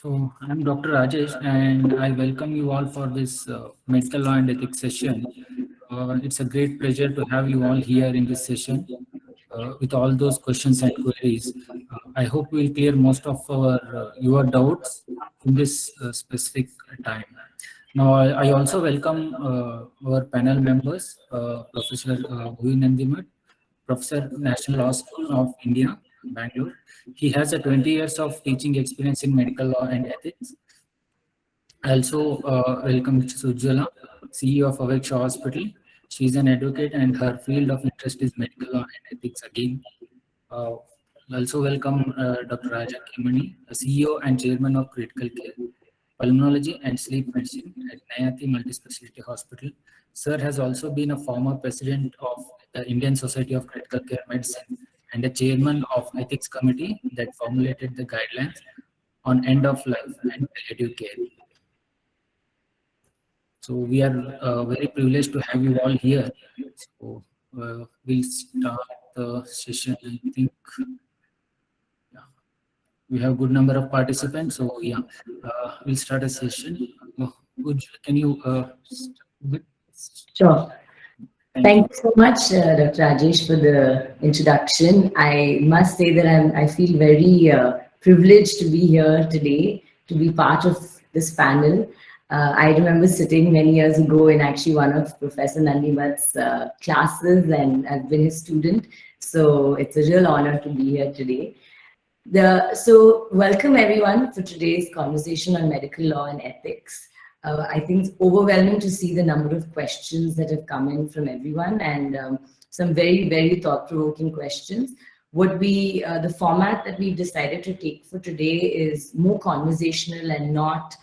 So I'm Dr. Rajesh, and I welcome you all for this medical law and ethics session. It's a great pleasure to have you all here in this session with all those questions and queries. I hope we'll clear most of your doubts in this specific time. Now, I also welcome our panel members, Professor Bhuvi Nandimat, Professor, National Law School of India, Bangalore. He has a 20 years of teaching experience in medical law and ethics. I also welcome Mrs. Ujjwala, CEO of Aveksha Hospital. She is an advocate and her field of interest is medical law and ethics again. Uh, also welcome Dr. Raja Kemani, CEO and Chairman of Critical Care, Pulmonology and Sleep Medicine at Nayati Multispecialty Hospital. Sir has also been a former president of the Indian Society of Critical Care Medicine and a chairman of Ethics Committee that formulated the guidelines on end of life and palliative care. So we are very privileged to have you all here. So we'll start the session. I think we have a good number of participants. So yeah, we'll start a session. Can you start with? Sure. Thank you so much, Dr. Rajesh, for the introduction. I must say that I feel very privileged to be here today, to be part of this panel. I remember sitting many years ago in actually one of Professor Nandimat's classes, and I've been his student. So it's a real honor to be here today. So welcome everyone for today's conversation on medical law and ethics. I think it's overwhelming to see the number of questions that have come in from everyone, and some very, very thought-provoking questions. The format that we've decided to take for today is more conversational and not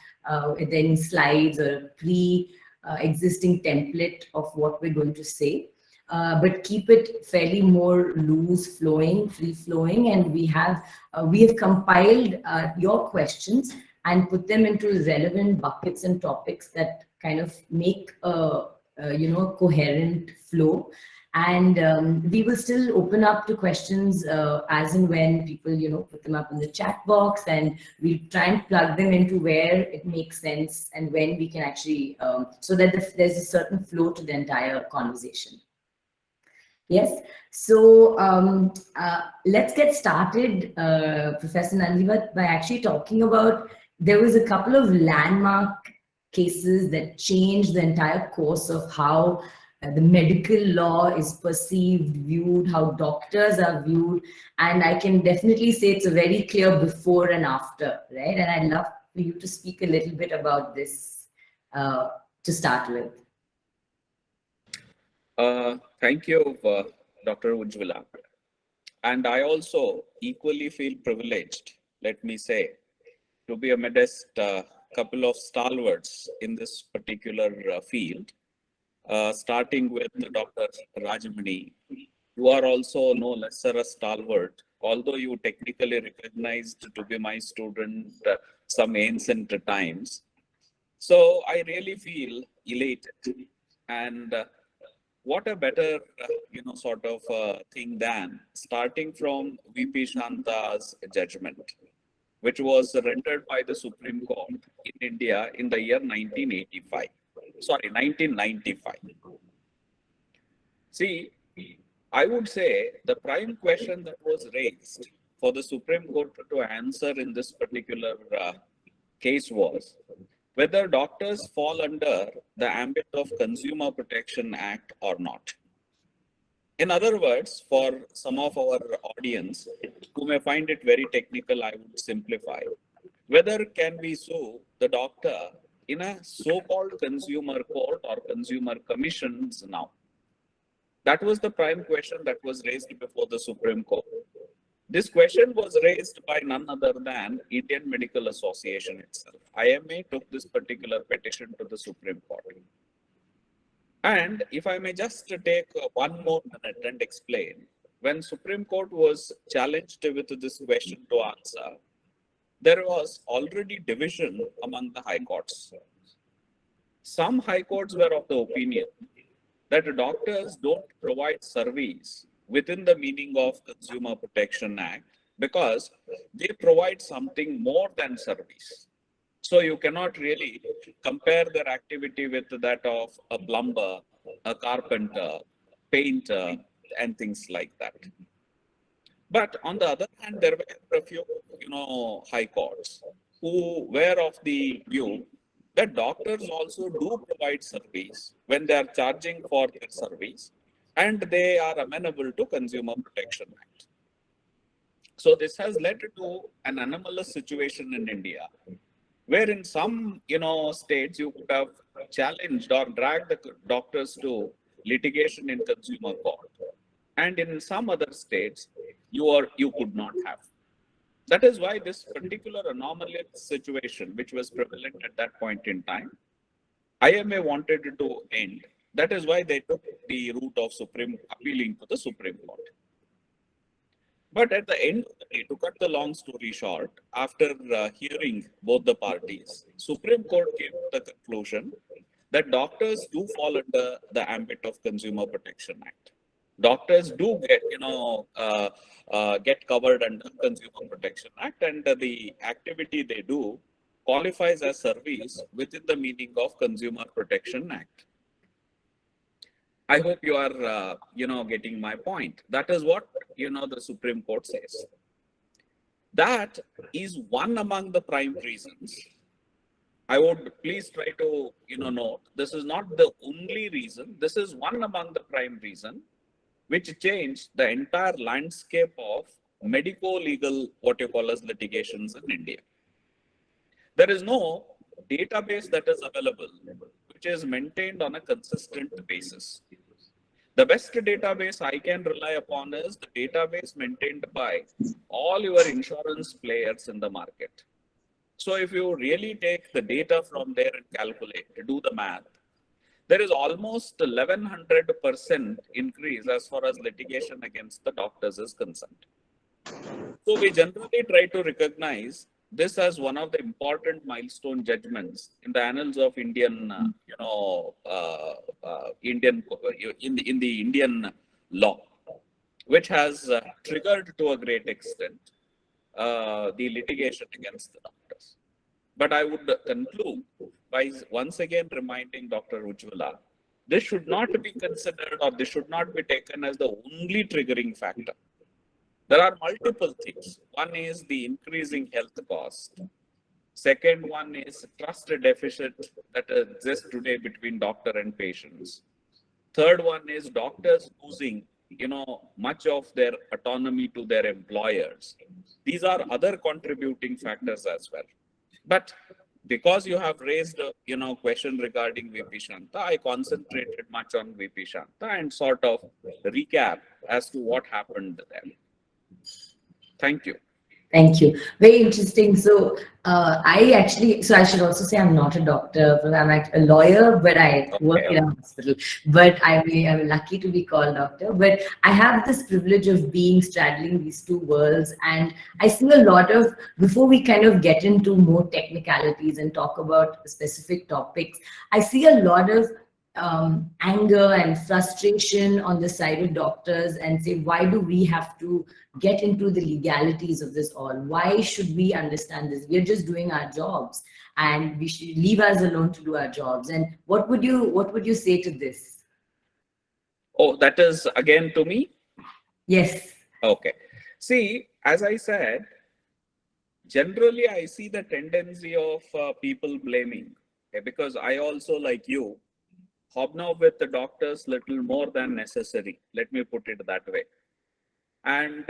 any slides or pre-existing template of what we're going to say. But keep it fairly more loose flowing, free flowing, and we have compiled your questions and put them into relevant buckets and topics that kind of make a coherent flow. And we will still open up to questions as and when people put them up in the chat box, and we'll try and plug them into where it makes sense and when we can actually so that there's a certain flow to the entire conversation. Yes, so let's get started, Professor Nandimat, by actually talking about, there was a couple of landmark cases that changed the entire course of how the medical law is perceived, viewed, how doctors are viewed, and I can definitely say it's a very clear before and after, right? And I'd love for you to speak a little bit about this to start with. Thank you, Dr. Ujjwala. And I also equally feel privileged, let me say, to be amidst a couple of stalwarts in this particular field, starting with Dr. Rajamani. You are also no lesser a stalwart, although you technically recognized to be my student some ancient times. So I really feel elated, and what a better, sort of thing than starting from VP Shanta's judgment, which was rendered by the Supreme Court in India in the year 1995. See, I would say the prime question that was raised for the Supreme Court to answer in this particular case was whether doctors fall under the ambit of Consumer Protection Act or not. In other words, for some of our audience who may find it very technical, I would simplify. Whether can we sue the doctor in a so-called consumer court or consumer commissions now? That was the prime question that was raised before the Supreme Court. This question was raised by none other than Indian Medical Association itself. IMA took this particular petition to the Supreme Court. And if I may just take one more minute and explain, when Supreme Court was challenged with this question to answer, there was already division among the high courts. Some high courts were of the opinion that doctors don't provide service within the meaning of Consumer Protection Act because they provide something more than service. So you cannot really compare their activity with that of a plumber, a carpenter, painter, and things like that. But on the other hand, there were a few, high courts who were of the view that doctors also do provide service when they are charging for their service, and they are amenable to Consumer Protection Act. So this has led to an anomalous situation in India, where in some, states you could have challenged or dragged the doctors to litigation in consumer court, and in some other states you could not have. That is why this particular anomalous situation, which was prevalent at that point in time, IMA wanted to end. That is why they took the route of appealing to the Supreme Court. But at the end of the day, to cut the long story short, after hearing both the parties, Supreme Court came to the conclusion that doctors do fall under the ambit of Consumer Protection Act. Doctors do get covered under Consumer Protection Act, and the activity they do qualifies as service within the meaning of Consumer Protection Act. I hope you are, getting my point. That is what, the Supreme Court says. That is one among the prime reasons. I would please try to, note, this is not the only reason. This is one among the prime reason which changed the entire landscape of medico-legal, what you call as litigations in India. There is no database that is available which is maintained on a consistent basis. The best database I can rely upon is the database maintained by all your insurance players in the market. So if you really take the data from there and calculate, do the math, there is almost 1100% increase as far as litigation against the doctors is concerned. So we generally try to recognize this as one of the important milestone judgments in the annals of Indian, in the Indian law, which has triggered to a great extent the litigation against the doctors. But I would conclude by once again reminding Dr. Ujjwala, this should not be considered, or this should not be taken as the only triggering factor. There are multiple things. One is the increasing health cost. Second one is trust deficit that exists today between doctor and patients. Third one is doctors losing, much of their autonomy to their employers. These are other contributing factors as well. But because you have raised a, question regarding VP Shanta, I concentrated much on VP Shanta and sort of recap as to what happened there. Thank you. Thank you. Very interesting. So I should also say I'm not a doctor, but I'm a lawyer, but I work in a hospital. But I'm lucky to be called doctor. But I have this privilege of straddling these two worlds. And I see a lot of, before we kind of get into more technicalities and talk about specific topics, I see a lot of anger and frustration on the side of doctors and say, why do we have to get into the legalities of this all? Why should we understand this? We're just doing our jobs and we should leave us alone to do our jobs. And what would you say to this? Oh, that is again to me? Yes. Okay. See, as I said, generally I see the tendency of people blaming, because I also, like you, hobnob with the doctors little more than necessary. Let me put it that way. And,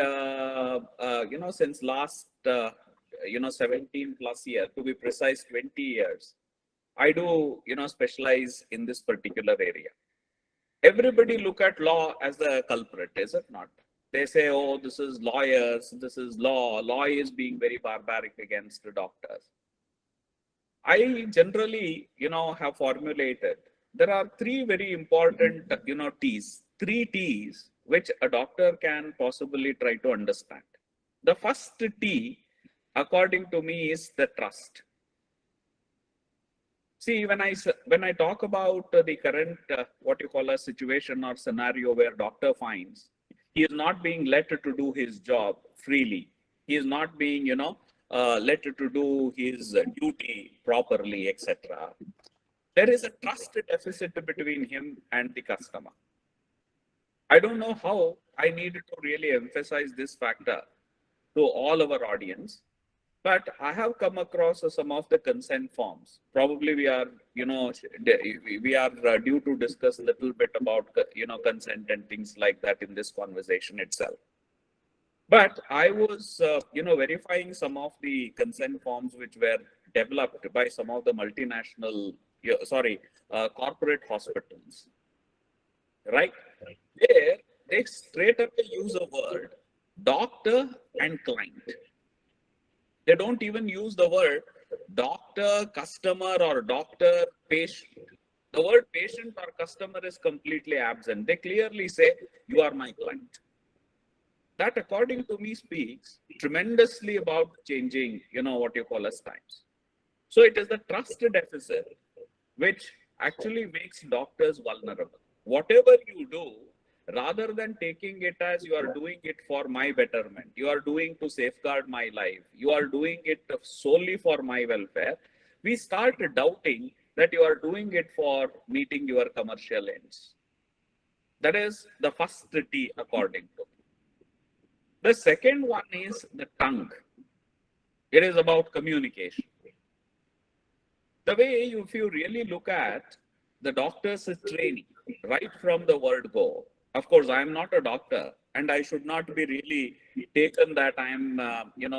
since last, 17 plus years, to be precise, 20 years, I do, specialize in this particular area. Everybody look at law as the culprit, is it not? They say, oh, this is lawyers, this is law. Law is being very barbaric against the doctors. I generally, have formulated, there are three very important, T's, three T's, which a doctor can possibly try to understand. The first T, according to me, is the trust. See, when I talk about the current, what you call a situation or scenario where doctor finds he is not being let to do his job freely, he is not being, let to do his duty properly, etc. There is a trust deficit between him and the customer. I don't know how I need to really emphasize this factor to all our audience, but I have come across some of the consent forms. Probably we are, we are due to discuss a little bit about, consent and things like that in this conversation itself. But I was, verifying some of the consent forms which were developed by some of the multinational, corporate hospitals, right? There, they straight up use a word, doctor and client. They don't even use the word doctor, customer, or doctor, patient. The word patient or customer is completely absent. They clearly say, you are my client. That, according to me, speaks tremendously about changing, what you call as times. So it is the trust deficit which actually makes doctors vulnerable. Whatever you do, rather than taking it as you are doing it for my betterment, you are doing to safeguard my life, you are doing it solely for my welfare, we start doubting that you are doing it for meeting your commercial ends. That is the first T, according to me. The second one is the tongue. It is about communication. The way, if you really look at the doctor's training, right from the word go, of course, I am not a doctor and I should not be really taken that I am,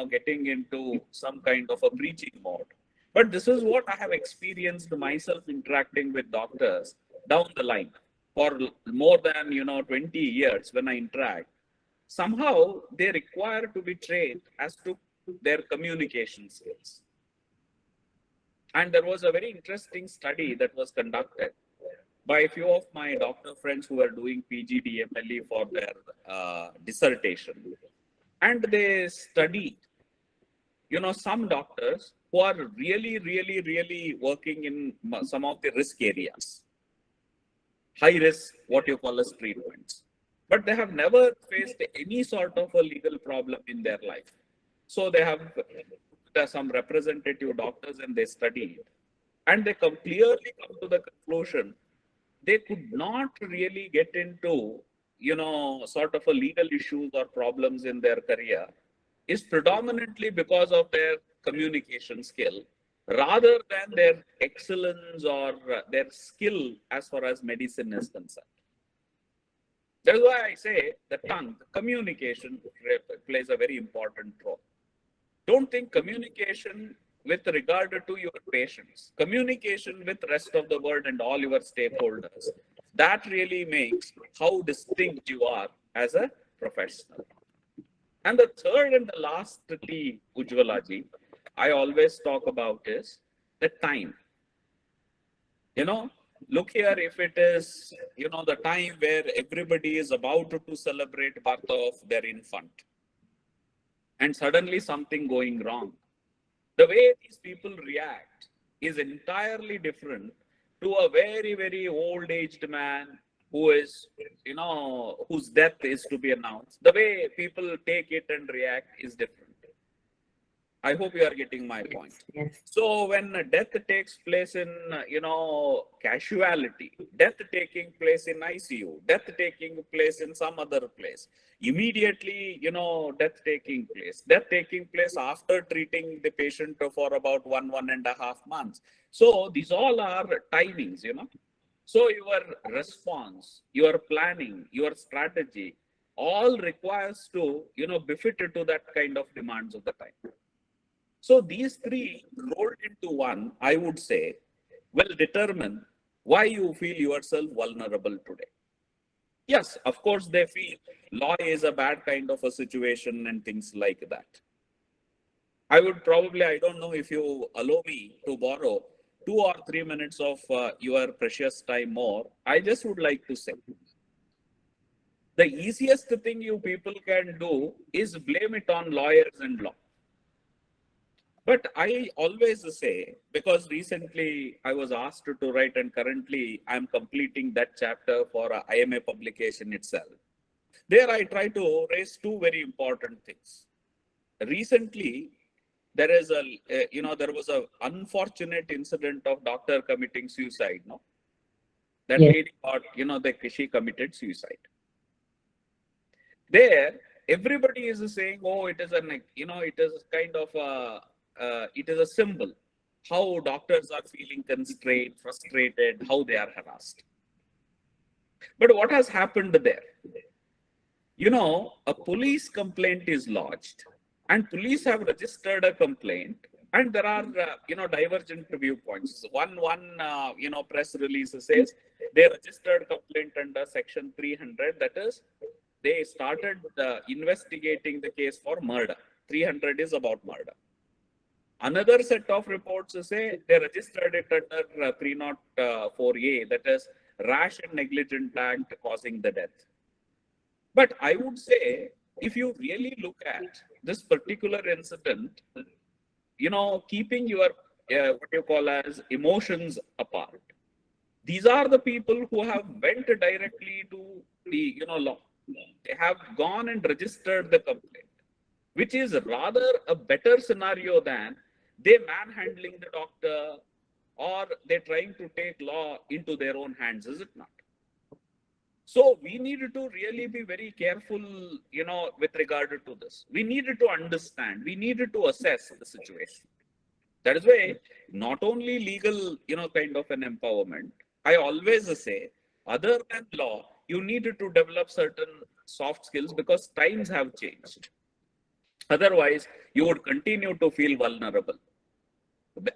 getting into some kind of a preaching mode. But this is what I have experienced myself interacting with doctors down the line for more than, 20 years when I interact. Somehow they require to be trained as to their communication skills. And there was a very interesting study that was conducted by a few of my doctor friends who are doing PG DMLE for their dissertation. And they studied, some doctors who are really working in some of the risk areas, high risk, what you call as treatments. But they have never faced any sort of a legal problem in their life. So they have some representative doctors and they studied. And they clearly come to the conclusion they could not really get into, sort of a legal issues or problems in their career is predominantly because of their communication skill rather than their excellence or their skill as far as medicine is concerned. That's why I say the tongue, communication plays a very important role. Don't think communication with regard to your patients, communication with rest of the world and all your stakeholders. That really makes how distinct you are as a professional. And the third and the last T, Ujjwalaji, I always talk about is the time. Look here, if it is, the time where everybody is about to celebrate birth of their infant and suddenly something going wrong, the way these people react is entirely different to a very old-aged man who is, whose death is to be announced. The way people take it and react is different. I hope you are getting my point. Yes. So when death takes place in, casualty, death taking place in ICU, death taking place in some other place, immediately, death taking place after treating the patient for about 1.5 months. So these all are timings, So your response, your planning, your strategy, all requires to, befit to that kind of demands of the time. So these three rolled into one, I would say, will determine why you feel yourself vulnerable today. Yes, of course, they feel law is a bad kind of a situation and things like that. I would probably, I don't know if you allow me to borrow 2 or 3 minutes of your precious time more. I just would like to say, the easiest thing you people can do is blame it on lawyers and law. But I always say, because recently I was asked to write and currently I'm completing that chapter for a IMA publication itself. There I try to raise two very important things. Recently, there is there was a unfortunate incident of doctor committing suicide, no? That Yes. lady got, she committed suicide. There, everybody is saying, oh, it is it is kind of it is a symbol how doctors are feeling constrained, frustrated, how they are harassed. But what has happened there? A police complaint is lodged, and police have registered a complaint, and there are divergent viewpoints. One press release says they registered complaint under section 300, that is, they started investigating the case for murder. 300 is about murder. Another set of reports say they registered it under 304A, that is rash and negligent act causing the death. But I would say, if you really look at this particular incident, keeping your what you call as emotions apart, these are the people who have went directly to the law. They have gone and registered the complaint, which is rather a better scenario than they manhandling the doctor or they trying to take law into their own hands, is it not? So we needed to really be very careful, with regard to this. We needed to understand, we needed to assess the situation. That is why not only legal, kind of an empowerment, I always say, other than law, you needed to develop certain soft skills because times have changed. Otherwise, you would continue to feel vulnerable.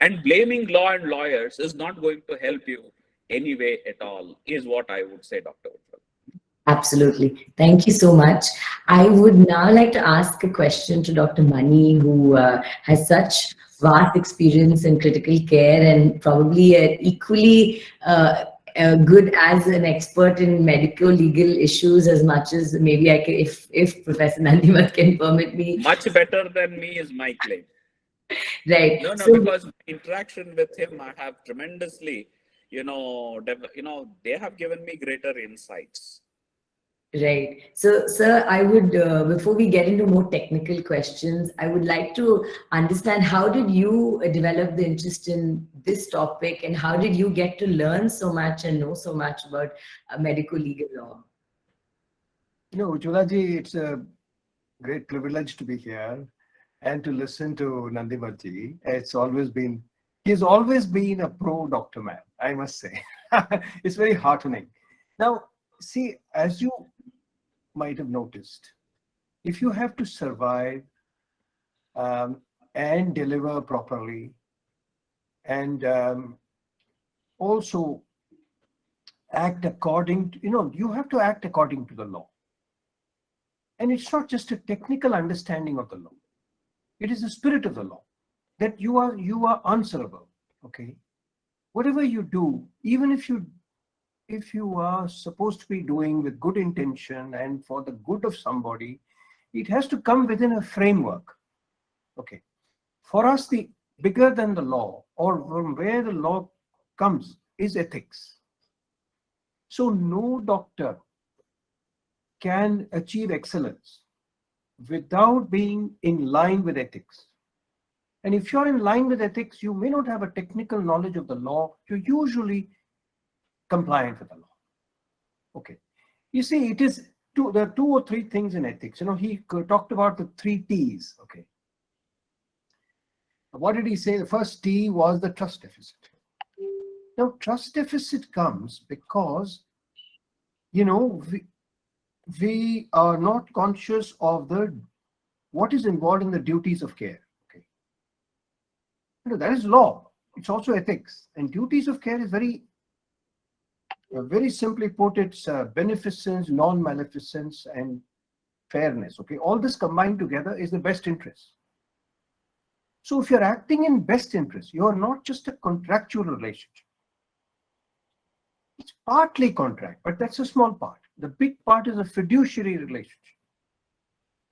And blaming law and lawyers is not going to help you anyway at all, is what I would say, Dr. Ujjwal. Absolutely. Thank you so much. I would now like to ask a question to Dr. Mani, who has such vast experience in critical care and probably equally good as an expert in medical legal issues as much as maybe I can, if Professor Nandimat can permit me. Much better than me is my claim. Right. No, because interaction with him, I have tremendously, they have given me greater insights. Right. So, sir, I would, before we get into more technical questions, I would like to understand, how did you develop the interest in this topic, and how did you get to learn so much and know so much about medical legal law? Ujjwala ji, it's a great privilege to be here and to listen to Nandimat ji. He's always been a pro doctor man, I must say. It's very heartening. Now, see, as you might have noticed, if you have to survive and deliver properly, and also act according to, you have to act according to the law. And it's not just a technical understanding of the law. It is the spirit of the law, that you are answerable. Okay. Whatever you do, even if you are supposed to be doing with good intention and for the good of somebody, it has to come within a framework. Okay. For us, the bigger than the law, or from where the law comes, is ethics. So no doctor can achieve excellence without being in line with ethics. And if you're in line with ethics, you may not have a technical knowledge of the law. You're usually compliant with the law. Okay. You see, there are 2 or 3 things in ethics. He talked about the 3 T's. Okay. What did he say? The first T was the trust deficit. Now, trust deficit comes because, we are not conscious of what is involved in the duties of care. Okay. That is law. It's also ethics. And duties of care is very simply put, it's beneficence, non-maleficence, and fairness. Okay. All this combined together is the best interest. So if you're acting in best interest, you're not just a contractual relationship. It's partly contract, but that's a small part. The big part is a fiduciary relationship.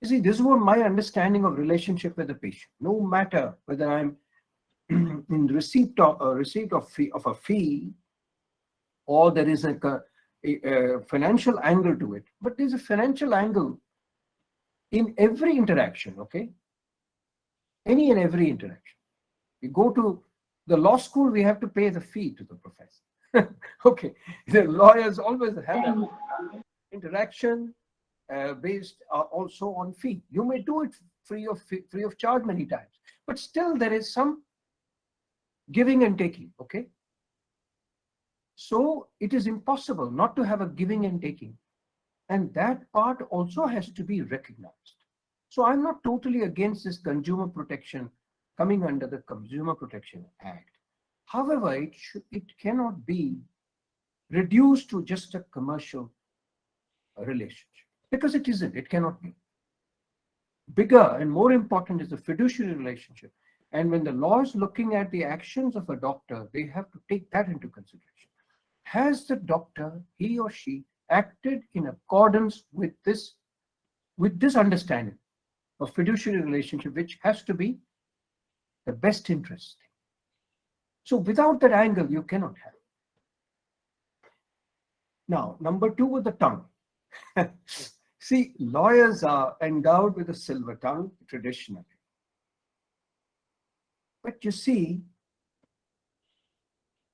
You see, this is what my understanding of relationship with the patient. No matter whether I'm in receipt of a fee, or there is a financial angle to it, but there's a financial angle in every interaction. Okay. any and every interaction. You go to the law school, we have to pay the fee to the professor. Okay, the lawyers always have an interaction based also on fee. You may do it free of charge many times, but still there is some giving and taking. Okay, so it is impossible not to have a giving and taking, and that part also has to be recognized. So I'm not totally against this consumer protection coming under the Consumer Protection Act. However, it cannot be reduced to just a commercial relationship, because it isn't. It cannot be. Bigger and more important is the fiduciary relationship. And when the law is looking at the actions of a doctor, they have to take that into consideration. Has the doctor, he or she, acted in accordance with this understanding of fiduciary relationship, which has to be the best interest? So without that angle, you cannot have. Now, number two with the tongue. See, lawyers are endowed with a silver tongue traditionally. But you see,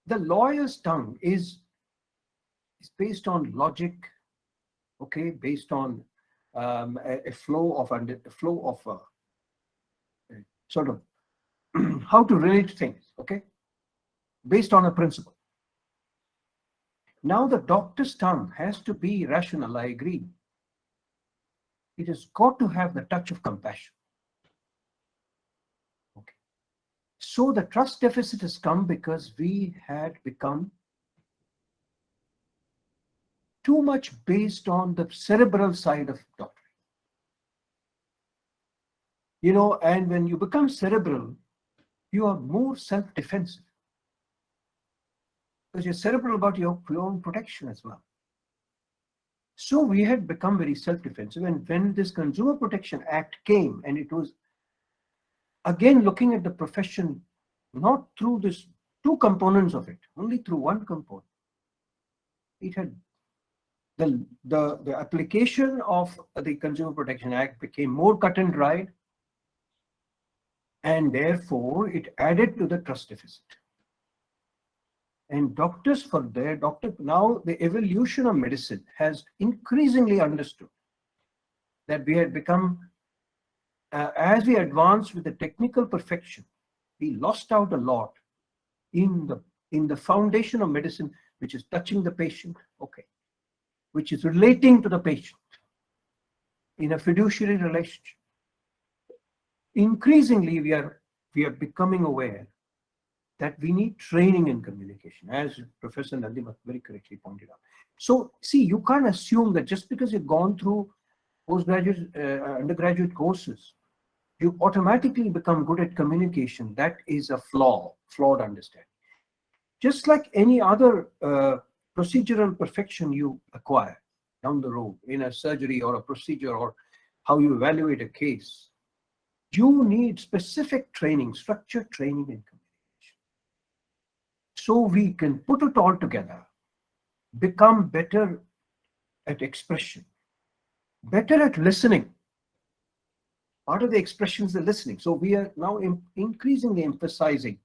the lawyer's tongue is based on logic, okay, based on a flow of sort of how to relate things, okay, based on a principle. Now the doctor's tongue has to be rational, I agree. It has got to have the touch of compassion. Okay. So the trust deficit has come because we had become too much based on the cerebral side of doctrine. You know, and when you become cerebral, you are more self-defensive, because you're cerebral about your own protection as well. So we had become very self-defensive, and when this Consumer Protection Act came, and it was again looking at the profession not through this two components of it, only through one component. It had the application of the Consumer Protection Act became more cut and dried, and therefore it added to the trust deficit. And doctors, for their doctor, now the evolution of medicine has increasingly understood that we had become, as we advanced with the technical perfection, we lost out a lot in the foundation of medicine, which is touching the patient, okay, which is relating to the patient in a fiduciary relationship. Increasingly, we are becoming aware that we need training in communication, as Professor Nandimat very correctly pointed out. So, see, you can't assume that just because you've gone through postgraduate, undergraduate courses, you automatically become good at communication. That is a flawed understanding. Just like any other procedural perfection you acquire down the road in a surgery or a procedure, or how you evaluate a case, you need specific training, structured training in communication. So we can put it all together, become better at expression, better at listening. Part of the expression is the listening. So we are now increasingly emphasizing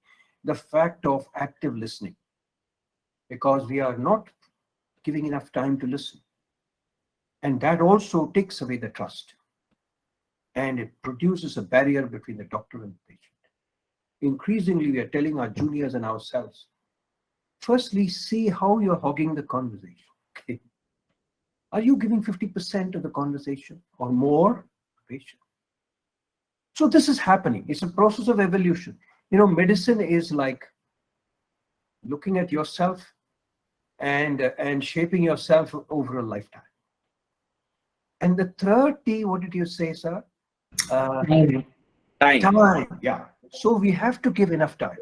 the fact of active listening, because we are not giving enough time to listen. And that also takes away the trust. And it produces a barrier between the doctor and the patient. Increasingly, we are telling our juniors and ourselves, firstly, see how you're hogging the conversation. Okay. Are you giving 50% of the conversation or more? Patient. So this is happening. It's a process of evolution. You know, medicine is like looking at yourself and shaping yourself over a lifetime. And the third T, what did you say, sir? Time. Time. Yeah. So we have to give enough time.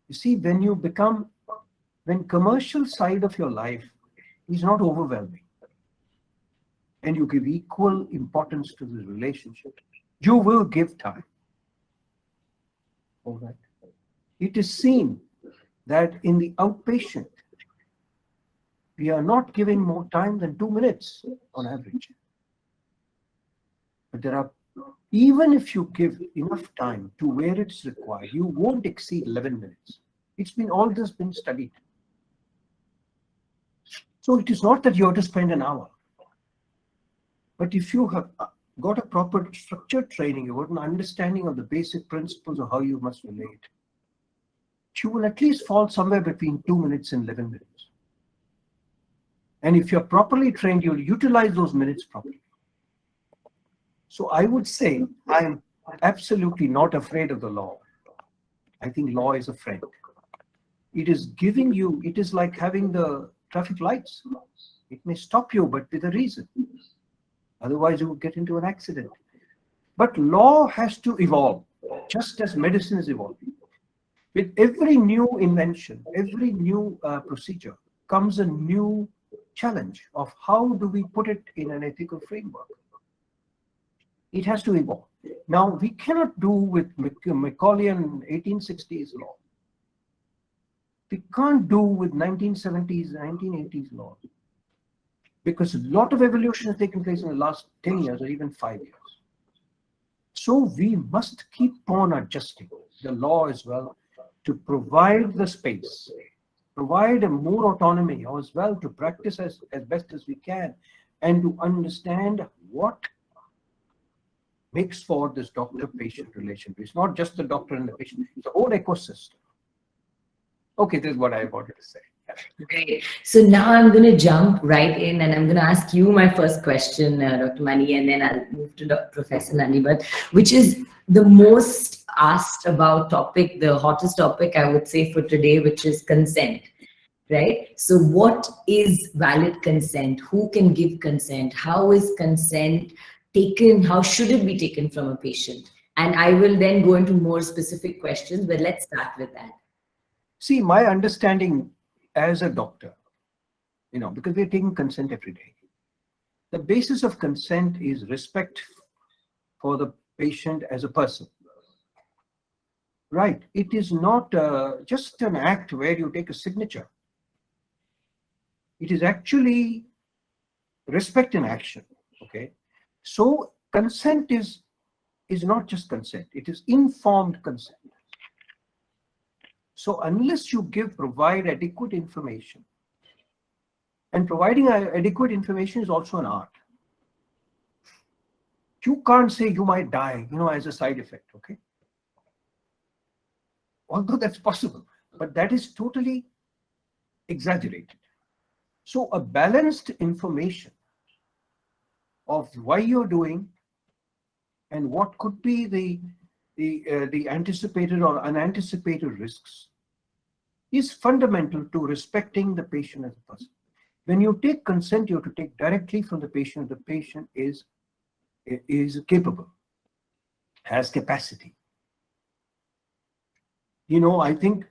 You see, when commercial side of your life is not overwhelming, and you give equal importance to the relationship, you will give time. All right. It is seen that in the outpatient, we are not giving more time than 2 minutes on average. But there are even if you give enough time to where it's required, you won't exceed 11 minutes. All this been studied. So it is not that you have to spend an hour. But if you have got a proper structured training, you got an understanding of the basic principles of how you must relate, you will at least fall somewhere between 2 minutes and 11 minutes. And if you're properly trained, you'll utilize those minutes properly. So I would say I'm absolutely not afraid of the law. I think law is a friend. It is giving you, it is like having the traffic lights. It may stop you, but with a reason. Otherwise, you would get into an accident. But law has to evolve, just as medicine is evolving. With every new invention, every new procedure comes a new challenge of how do we put it in an ethical framework. It has to evolve. Now, we cannot do with Macaulayan 1860s law. We can't do with 1970s, 1980s law. Because a lot of evolution has taken place in the last 10 years or even 5 years. So we must keep on adjusting the law as well to provide the space, provide a more autonomy as well to practice as best as we can, and to understand what makes for this doctor-patient relationship. It's not just the doctor and the patient, it's the whole ecosystem. Okay, this is what I wanted to say. Great. So now I'm going to jump right in and I'm going to ask you my first question, Dr. Mani, and then I'll move to Professor Nanibat, which is the most asked about topic, the hottest topic I would say for today, which is consent, right? So what is valid consent? Who can give consent? How is consent taken? How should it be taken from a patient? And I will then go into more specific questions, but let's start with that. See, my understanding as a doctor, because we're taking consent every day. The basis of consent is respect for the patient as a person. Right. It is not just an act where you take a signature. It is actually respect in action. Okay. So consent is not just consent. It is informed consent. So unless you provide adequate information, and providing adequate information is also an art. You can't say you might die, as a side effect, okay? Although that's possible, but that is totally exaggerated. So a balanced information of why you're doing and what could be the anticipated or unanticipated risks is fundamental to respecting the patient as a person. When you take consent, you have to take directly from the patient. The patient is capable, has capacity. I think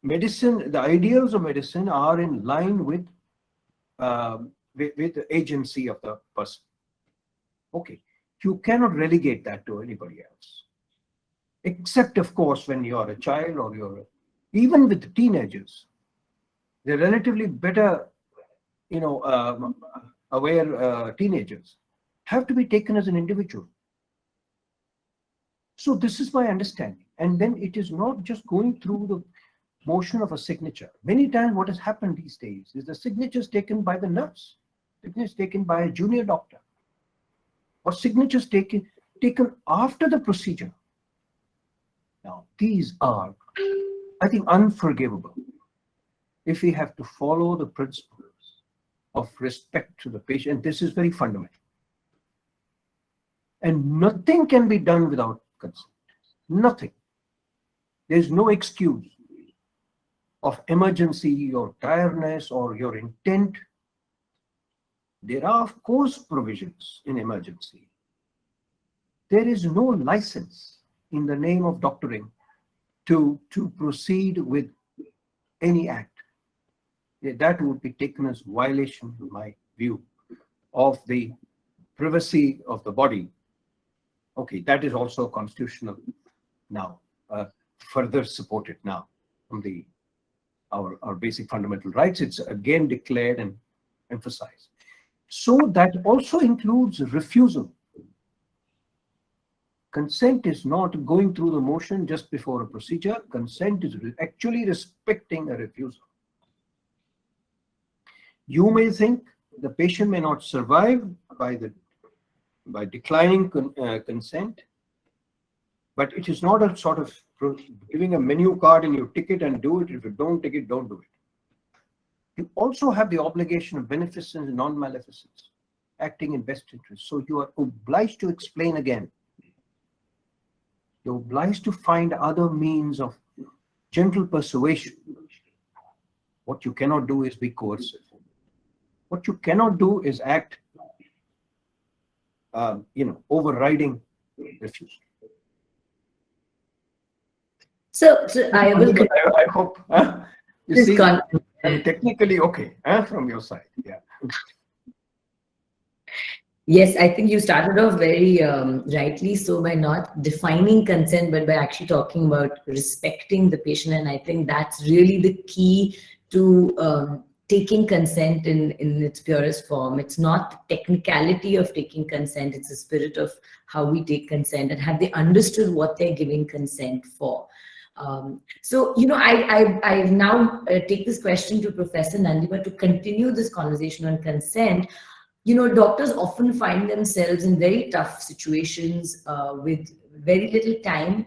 medicine, the ideals of medicine are in line with the agency of the person. Okay, you cannot relegate that to anybody else, except of course when you are a child or even with teenagers. They're relatively better, aware teenagers have to be taken as an individual. So this is my understanding. And then it is not just going through the motion of a signature. Many times what has happened these days is the signature is taken by the nurse, signature is taken by a junior doctor, or signatures taken after the procedure. Now, these are, I think, unforgivable if we have to follow the principles of respect to the patient. And this is very fundamental. And nothing can be done without consent. Nothing. There's no excuse of emergency or tiredness or your intent. There are, of course, provisions in emergency. There is no license in the name of doctoring to proceed with any act. That would be taken as violation, in my view, of the privacy of the body. Okay, that is also constitutional now, further supported now from our basic fundamental rights. It's again declared and emphasized. So that also includes refusal Consent is not going through the motion just before a procedure. Consent is actually respecting a refusal. You may think the patient may not survive by declining consent, but it is not a sort of giving a menu card and you tick it and do it. If you don't tick it, don't do it. You also have the obligation of beneficence and non-maleficence, acting in best interest. So you are obliged to explain again. You're obliged to find other means of gentle persuasion. What you cannot do is be coercive. What you cannot do is act, overriding refusal. So I will. I hope you see, technically okay from your side. Yeah. Yes, I think you started off very rightly so by not defining consent, but by actually talking about respecting the patient. And I think that's really the key to taking consent in its purest form. It's not the technicality of taking consent, it's the spirit of how we take consent and have they understood what they're giving consent for. So, I now take this question to Professor Nandiba to continue this conversation on consent. Doctors often find themselves in very tough situations with very little time,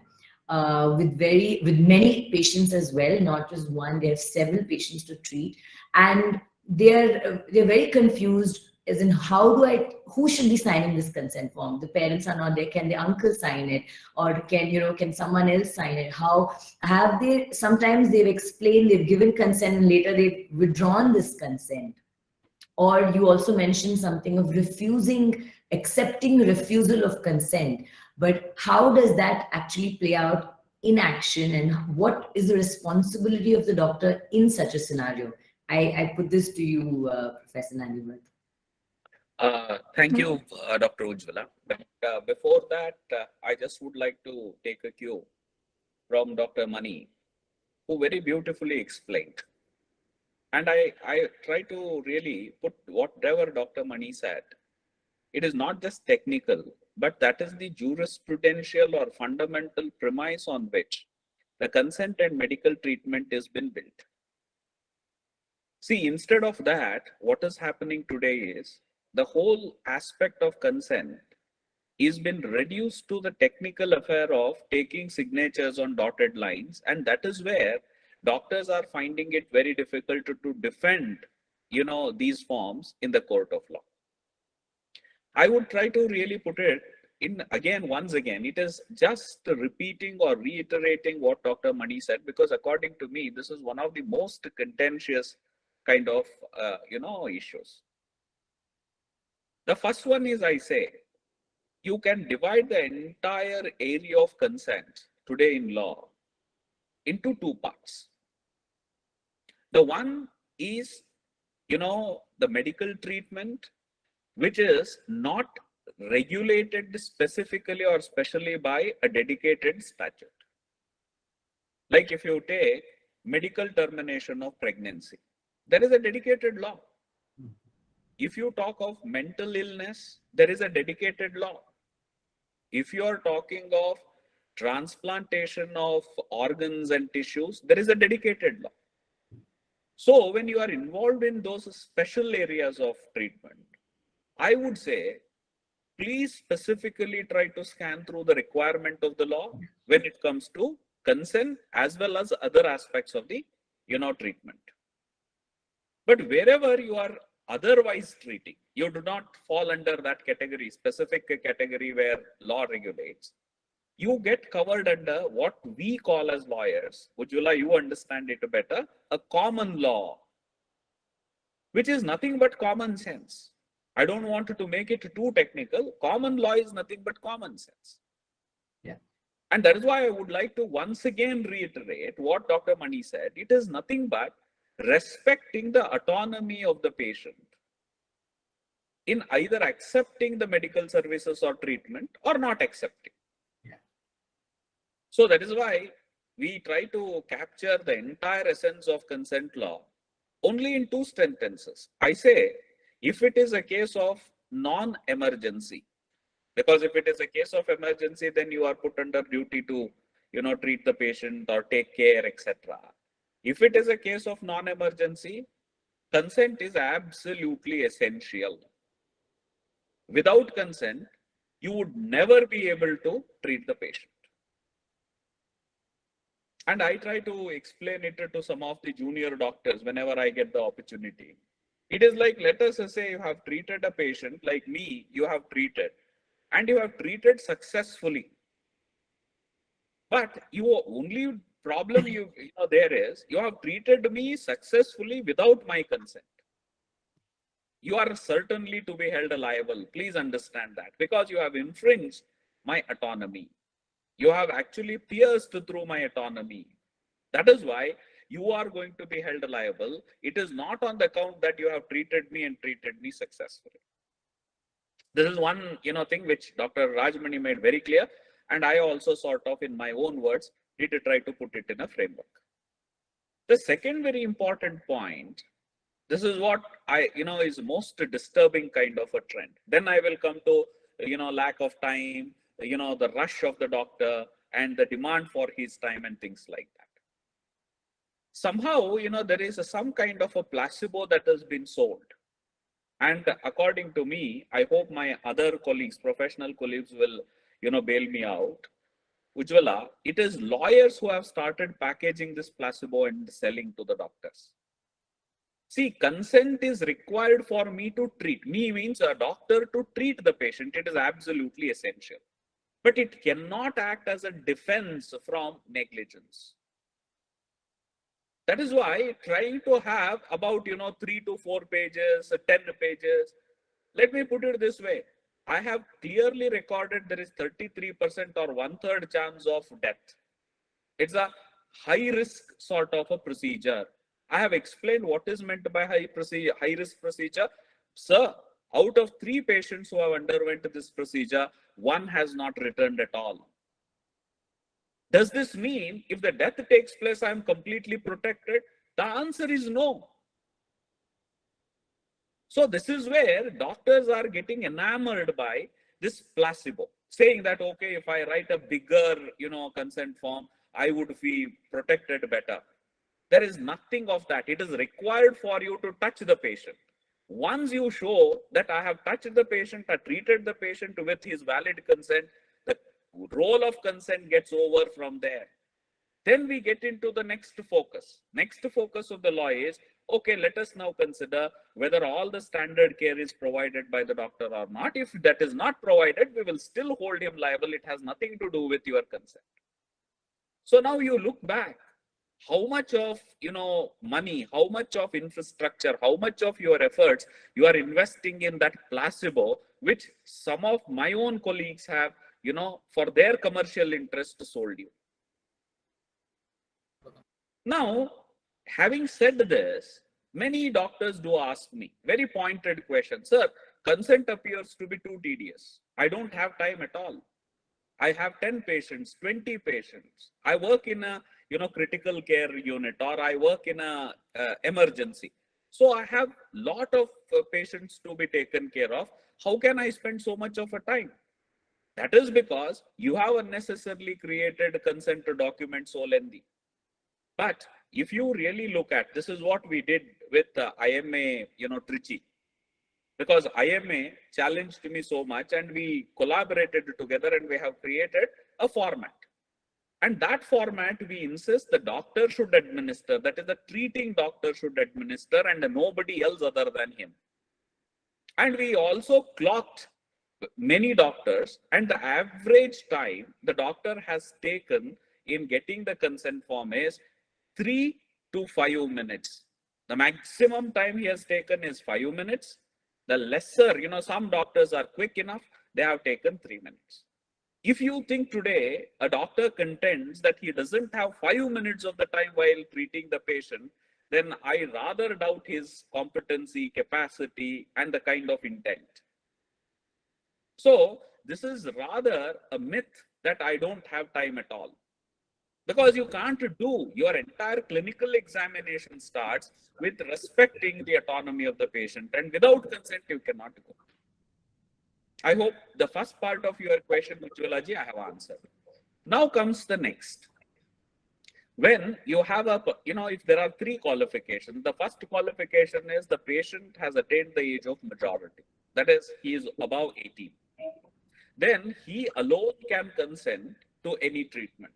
with many patients as well, not just one. They have several patients to treat, and they're very confused as in who should be signing this consent form? The parents are not there. Can the uncle sign it, or can someone else sign it? How have they? Sometimes they've explained, they've given consent, and later they've withdrawn this consent. Or you also mentioned something of accepting refusal of consent. But how does that actually play out in action, and what is the responsibility of the doctor in such a scenario? I put this to you, Professor Nandivat. Thank you, Dr. Ujjwala. But before that, I just would like to take a cue from Dr. Mani, who very beautifully explained. And I try to really put whatever Dr. Mani said. It is not just technical, but that is the jurisprudential or fundamental premise on which the consent and medical treatment has been built. See, instead of that, what is happening today is the whole aspect of consent is been reduced to the technical affair of taking signatures on dotted lines, and that is where doctors are finding it very difficult to defend these forms in the court of law. I would try to really put it in once again, it is just repeating or reiterating what Dr. Mani said, because according to me, this is one of the most contentious kind of issues. The first one is, I say, you can divide the entire area of consent today in law into two parts. The one is, the medical treatment, which is not regulated specifically or specially by a dedicated statute. Like if you take medical termination of pregnancy, there is a dedicated law. If you talk of mental illness, there is a dedicated law. If you are talking of transplantation of organs and tissues, there is a dedicated law. So when you are involved in those special areas of treatment, I would say, please specifically try to scan through the requirement of the law when it comes to consent as well as other aspects of the treatment. But wherever you are otherwise treating, you do not fall under that category, specific category where law regulates. You get covered under what we call as lawyers, Ujjwala, you understand it better, a common law, which is nothing but common sense. I don't want to make it too technical. Common law is nothing but common sense. Yeah. And that is why I would like to once again reiterate what Dr. Mani said. It is nothing but respecting the autonomy of the patient in either accepting the medical services or treatment or not accepting. Yeah. So that is why we try to capture the entire essence of consent law only in two sentences. I say, if it is a case of non-emergency, Because if it is a case of emergency, then you are put under duty to, treat the patient or take care, etc. If it is a case of non-emergency, consent is absolutely essential. Without consent, you would never be able to treat the patient. And I try to explain it to some of the junior doctors whenever I get the opportunity. It is like, let us say you have treated a patient like me, you have treated, and you have treated successfully. But your only problem there is, you have treated me successfully without my consent. You are certainly to be held liable. Please understand that, because you have infringed my autonomy. You have actually pierced through my autonomy. That is why you are going to be held liable. It is not on the account that you have treated me and treated me successfully. This is one thing which Dr. Rajmani made very clear, and I also sort of in my own words did try to put it in a framework. The second very important point, this is what is most disturbing kind of a trend. Then I will come to lack of time, the rush of the doctor and the demand for his time and things like that. Somehow there is some kind of a placebo that has been sold. And according to me, I hope my other colleagues, professional colleagues will, bail me out. Ujjwala, it is lawyers who have started packaging this placebo and selling to the doctors. See, consent is required for me to treat. Me means a doctor to treat the patient. It is absolutely essential. But it cannot act as a defense from negligence. That is why trying to have about 3 to 4 pages, 10 pages. Let me put it this way. I have clearly recorded there is 33% or 1/3 chance of death. It's a high risk sort of a procedure. I have explained what is meant by high risk procedure. Sir, out of 3 patients who have underwent this procedure, 1 has not returned at all. Does this mean if the death takes place, I am completely protected? The answer is no. So this is where doctors are getting enamored by this placebo, saying that, okay, if I write a bigger, consent form, I would feel protected better. There is nothing of that. It is required for you to touch the patient. Once you show that I have touched the patient, I treated the patient with his valid consent, the role of consent gets over from there. Then we get into the next focus. Next focus of the law is, okay, let us now consider whether all the standard care is provided by the doctor or not. If that is not provided, we will still hold him liable. It has nothing to do with your consent. So now you look back, how much of money, how much of infrastructure, how much of your efforts you are investing in that placebo, which some of my own colleagues have, for their commercial interest sold you. Now, having said this, many doctors do ask me very pointed questions. Sir, consent appears to be too tedious. I don't have time at all. I have 10 patients, 20 patients. I work in a critical care unit, or I work in a emergency. So I have lot of patients to be taken care of. How can I spend so much of a time? That is because you have unnecessarily created consent document so lengthy. But if you really look at, this is what we did with IMA, Trichy. Because IMA challenged me so much, and we collaborated together, and we have created a format. And that format, we insist the doctor should administer, that is the treating doctor should administer, and nobody else other than him. And we also clocked many doctors, and the average time the doctor has taken in getting the consent form is 3 to 5 minutes. The maximum time he has taken is 5 minutes. The lesser, some doctors are quick enough, they have taken 3 minutes. If you think today a doctor contends that he doesn't have 5 minutes of the time while treating the patient, then I rather doubt his competency, capacity, and the kind of intent. So this is rather a myth that I don't have time at all. Because you can't do your entire clinical examination starts with respecting the autonomy of the patient, and without consent, you cannot go. I hope the first part of your question, Ujjwalaji, I have answered. Now comes the next. When you have if there are three qualifications, the first qualification is the patient has attained the age of majority. That is, he is above 18. Then he alone can consent to any treatment.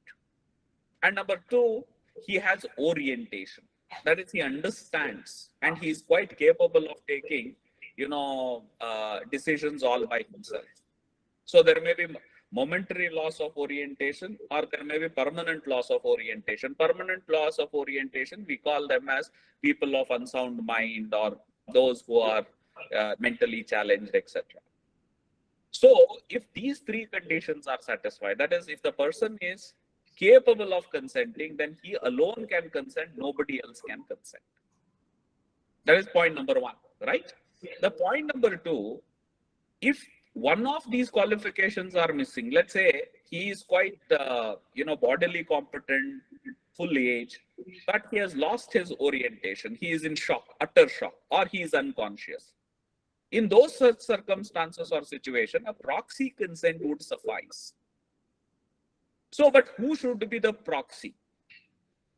And number two, he has orientation. That is, he understands and he is quite capable of taking, decisions all by himself. So there may be momentary loss of orientation, or there may be permanent loss of orientation. Permanent loss of orientation, we call them as people of unsound mind or those who are mentally challenged, etc. So if these three conditions are satisfied, that is, if the person is capable of consenting, then he alone can consent, nobody else can consent. That is point number one, right? The point number two, if one of these qualifications are missing, let's say he is quite, bodily competent, full age, but he has lost his orientation, he is in shock, utter shock, or he is unconscious. In those such circumstances or situation, a proxy consent would suffice. So, but who should be the proxy?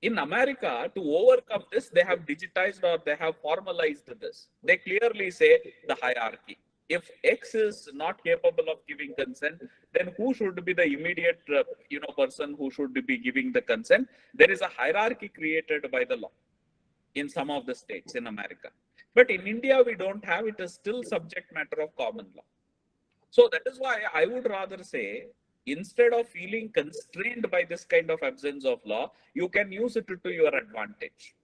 In America, to overcome this, they have digitized or they have formalized this. They clearly say the hierarchy. If X is not capable of giving consent, then who should be the immediate, person who should be giving the consent? There is a hierarchy created by the law in some of the states in America. But in India, we don't have it. It is still subject matter of common law. So that is why I would rather say, instead of feeling constrained by this kind of absence of law, you can use it to your advantage.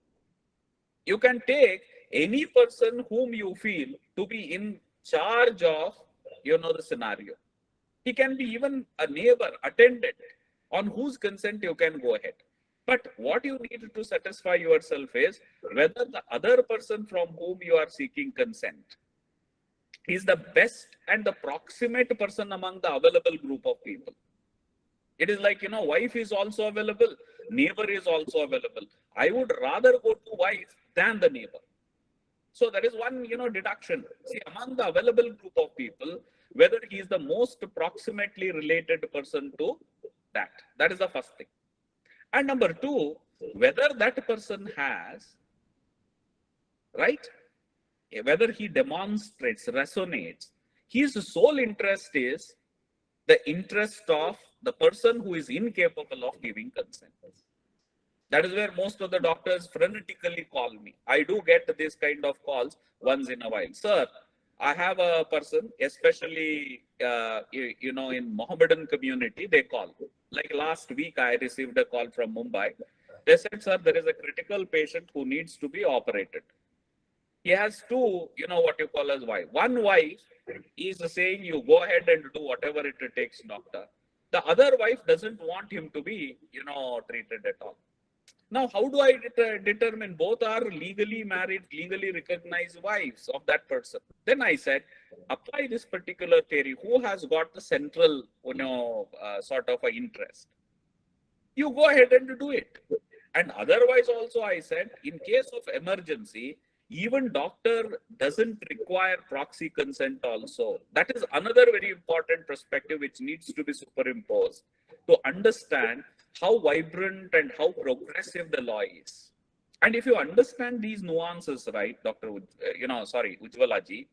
You can take any person whom you feel to be in charge of, the scenario. He can be even a neighbor, attendant, on whose consent you can go ahead. But what you need to satisfy yourself is whether the other person from whom you are seeking consent is the best and the proximate person among the available group of people. It is like, wife is also available, neighbor is also available. I would rather go to wife than the neighbor. So that is one, deduction. See, among the available group of people, whether he is the most proximately related person to that. That is the first thing. And number two, whether that person has, right, whether he demonstrates, resonates, his sole interest is the interest of the person who is incapable of giving consent. That is where most of the doctors frenetically call me. I do get this kind of calls once in a while. Sir, I have a person, especially, in Mohammedan community, they call. Like last week, I received a call from Mumbai. They said, sir, there is a critical patient who needs to be operated. He has two, what you call as wife. One wife is saying, you go ahead and do whatever it takes, doctor. The other wife doesn't want him to be, treated at all. Now, how do I determine both are legally married, legally recognized wives of that person? Then I said, apply this particular theory. Who has got the central, sort of an interest? You go ahead and do it. And otherwise also I said, in case of emergency, even doctor doesn't require proxy consent also. That is another very important perspective which needs to be superimposed to understand how vibrant and how progressive the law is. And if you understand these nuances, right, Ujjwalaji,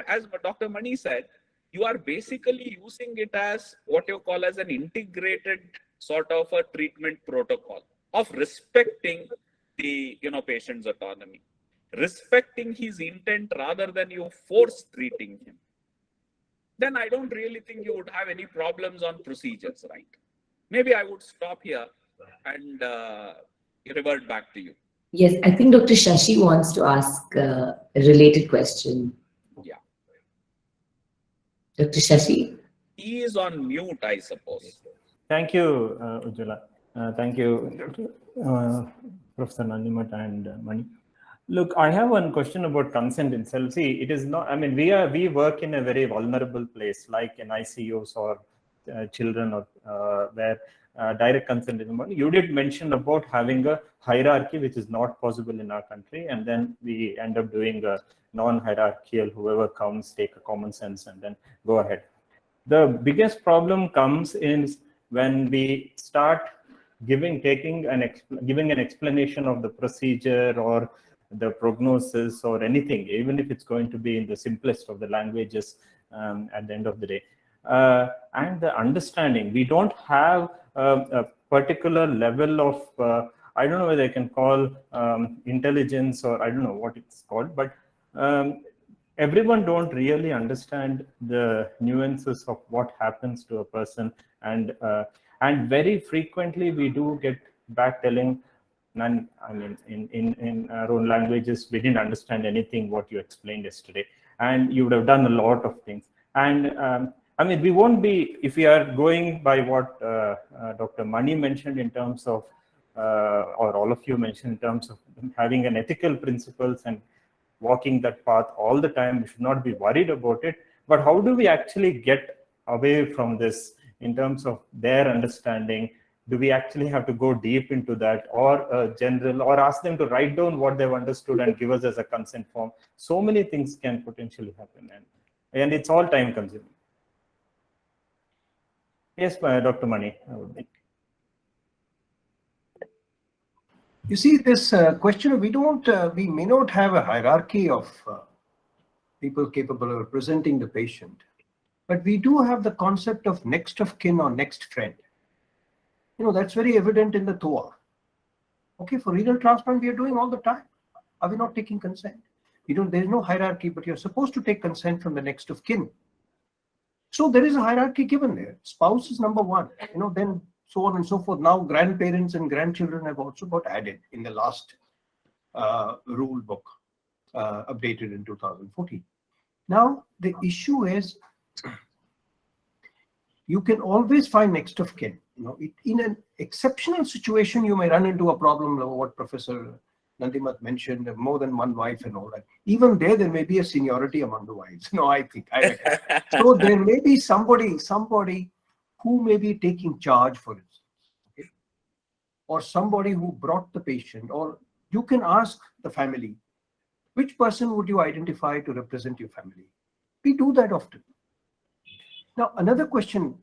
as Dr. Mani said, you are basically using it as what you call as an integrated sort of a treatment protocol of respecting the, patient's autonomy, respecting his intent rather than you force treating him. Then I don't really think you would have any problems on procedures, right? Maybe I would stop here and revert back to you. Yes, I think Dr. Shashi wants to ask a related question. Yeah. Dr. Shashi? He is on mute, I suppose. Thank you, Ujjwala. Thank you, Professor Nandimat and Mani. Look, I have one question about consent itself. See, it is not, we work in a very vulnerable place like in ICUs or children or where direct consent in the morning. You did mention about having a hierarchy, which is not possible in our country, and then we end up doing a non-hierarchical, whoever comes, take a common sense, and then go ahead. The biggest problem comes in when we start giving an explanation of the procedure or the prognosis or anything, even if it's going to be in the simplest of the languages at the end of the day. And the understanding, we don't have a particular level of, I don't know whether I can call intelligence, or I don't know what it's called, but everyone don't really understand the nuances of what happens to a person, and very frequently we do get back telling, none, I mean, in our own languages, we didn't understand anything what you explained yesterday, and you would have done a lot of things. And I mean, we won't be, if we are going by what Dr. Mani mentioned in terms of, or all of you mentioned in terms of having an ethical principles and walking that path all the time, we should not be worried about it. But how do we actually get away from this in terms of their understanding? Do we actually have to go deep into that, or general, or ask them to write down what they've understood and give us as a consent form? So many things can potentially happen, and it's all time consuming. Yes, Dr. Mani. You see, this question, we may not have a hierarchy of people capable of representing the patient, but we do have the concept of next of kin or next friend. You know, that's very evident in the TOA. Okay, for renal transplant, we are doing all the time. Are we not taking consent? There's no hierarchy, but you're supposed to take consent from the next of kin. So there is a hierarchy given there. Spouse is number one, then so on and so forth. Now grandparents and grandchildren have also got added in the last rule book updated in 2014. Now the issue is, you can always find next of kin. In an exceptional situation, you may run into a problem of what Professor Nandimat mentioned, more than one wife and all that. Even there may be a seniority among the wives. I reckon. So there may be somebody who may be taking charge, for instance, okay? Or somebody who brought the patient, or you can ask the family, which person would you identify to represent your family? We do that often. Now, another question,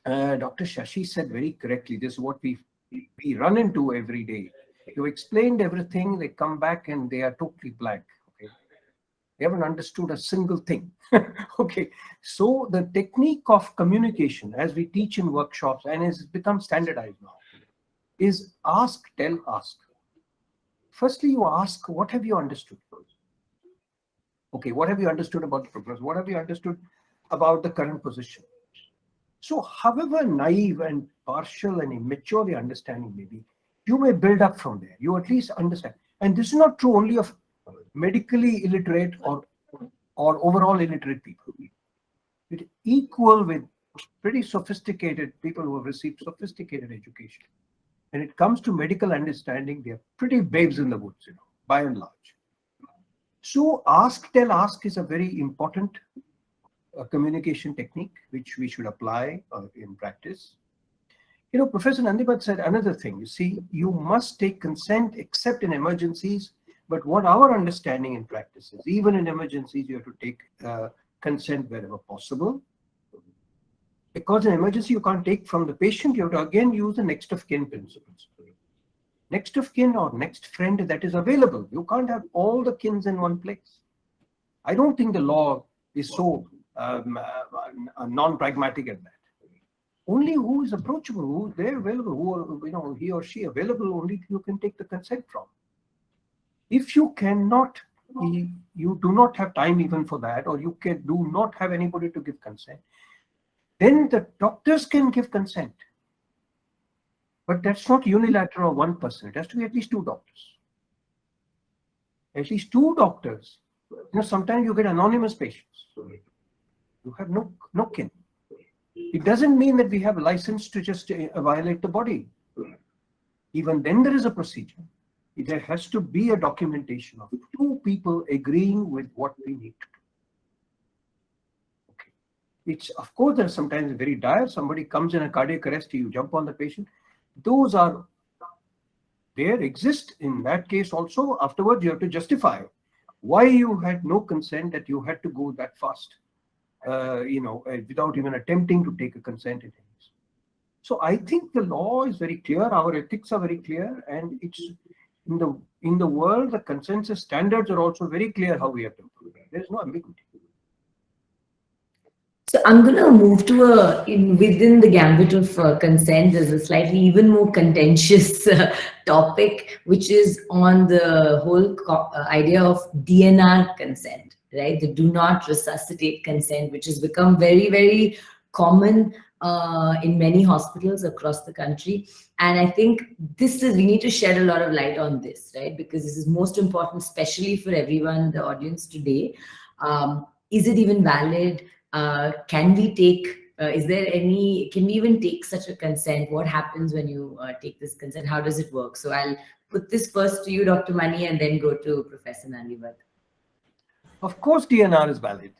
Dr. Shashi said very correctly, this is what we run into every day. You explained everything, they come back and they are totally blank. Okay, they haven't understood a single thing. Okay, so the technique of communication, as we teach in workshops and has become standardized now, is ask, tell, ask. Firstly, you ask, what have you understood? Okay, what have you understood about the prognosis? What have you understood about the current position? So however naive and partial and immature the understanding may be, you may build up from there. You at least understand. And this is not true only of medically illiterate or overall illiterate people. It is equal with pretty sophisticated people who have received sophisticated education. When it comes to medical understanding, they are pretty babes in the woods, by and large. So ask, tell, ask is a very important communication technique which we should apply in practice. Professor Nandimat said another thing. You see, you must take consent except in emergencies. But what our understanding in practice is, even in emergencies, you have to take consent wherever possible. Because in emergency, you can't take from the patient. You have to again use the next of kin principles. Next of kin or next friend that is available. You can't have all the kins in one place. I don't think the law is so non-pragmatic at that. Only who is approachable, who is there available, who he or she available, only you can take the consent from. If you cannot, you do not have time even for that, or you do not have anybody to give consent, then the doctors can give consent. But that's not unilateral of one person. It has to be at least two doctors. At least two doctors. Sometimes you get anonymous patients. You have no kin. It doesn't mean that we have a license to just violate the body. Even then there is a procedure. There has to be a documentation of two people agreeing with what we need to do. Okay. It's, of course, they're sometimes very dire. Somebody comes in a cardiac arrest, you jump on the patient. Those are there, exist in that case also. Afterwards, you have to justify why you had no consent, that you had to go that fast, without even attempting to take a consent in things. So I think the law is very clear. Our ethics are very clear, and it's in the world, the consensus standards are also very clear how we have to improve it. There is no ambiguity. So I'm going to move to within the gambit of consent, there's a slightly even more contentious topic, which is on the whole idea of DNR consent, right? The do not resuscitate consent, which has become very, very common in many hospitals across the country. And I think we need to shed a lot of light on this, right? Because this is most important, especially for everyone in the audience today. Is it even valid? Can we even take such a consent? What happens when you take this consent? How does it work? So I'll put this first to you, Dr. Mani, and then go to Professor Nandivat. Of course, DNR is valid.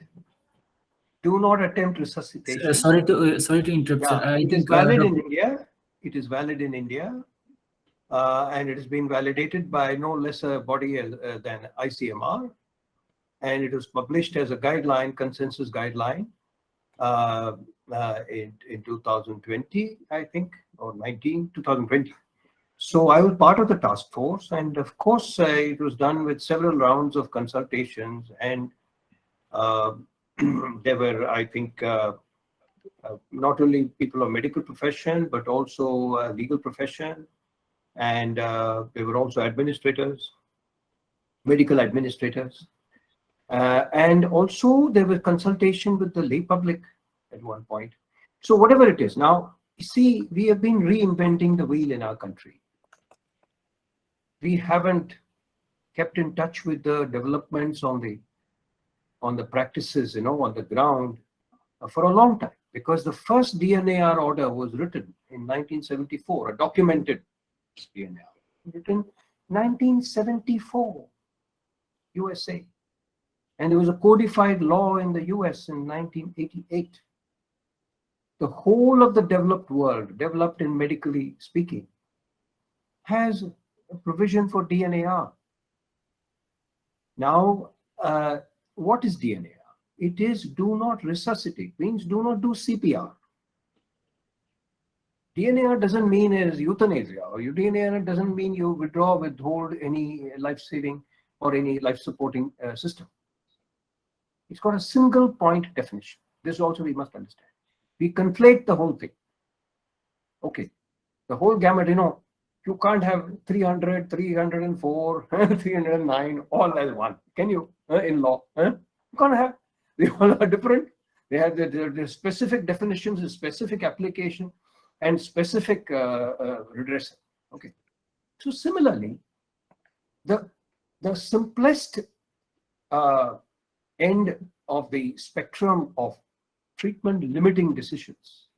Do not attempt resuscitation. Sorry to interrupt, Yeah, sir. it is valid in India. It is valid in India, and it has been validated by no less a body than ICMR. And it was published as a guideline, consensus guideline, in 2020, I think, or 2020. So I was part of the task force, and of course, it was done with several rounds of consultations, and there were, I think, not only people of medical profession, but also legal profession, and there were also administrators, medical administrators. And also there was consultation with the lay public at one point. So whatever it is, now, you see, we have been reinventing the wheel in our country. We haven't kept in touch with the developments on the practices, on the ground for a long time, because the first DNAR order was written in 1974, a documented DNAR, written 1974, USA. And there was a codified law in the US in 1988. The whole of the developed world, developed in medically speaking, has a provision for DNAR. Now, what is DNAR? It is do not resuscitate, means do not do CPR. DNAR doesn't mean as euthanasia, or DNAR doesn't mean you withhold any life-saving or any life-supporting system. It's got a single point definition. This also we must understand. We conflate the whole thing. Okay, the whole gamut, you can't have 300, 304, 309 all as one. Can you, in law? You can't have. They all are different. They have their specific definitions, specific application, and specific redressal. Okay. So similarly, the simplest end of the spectrum of treatment limiting decisions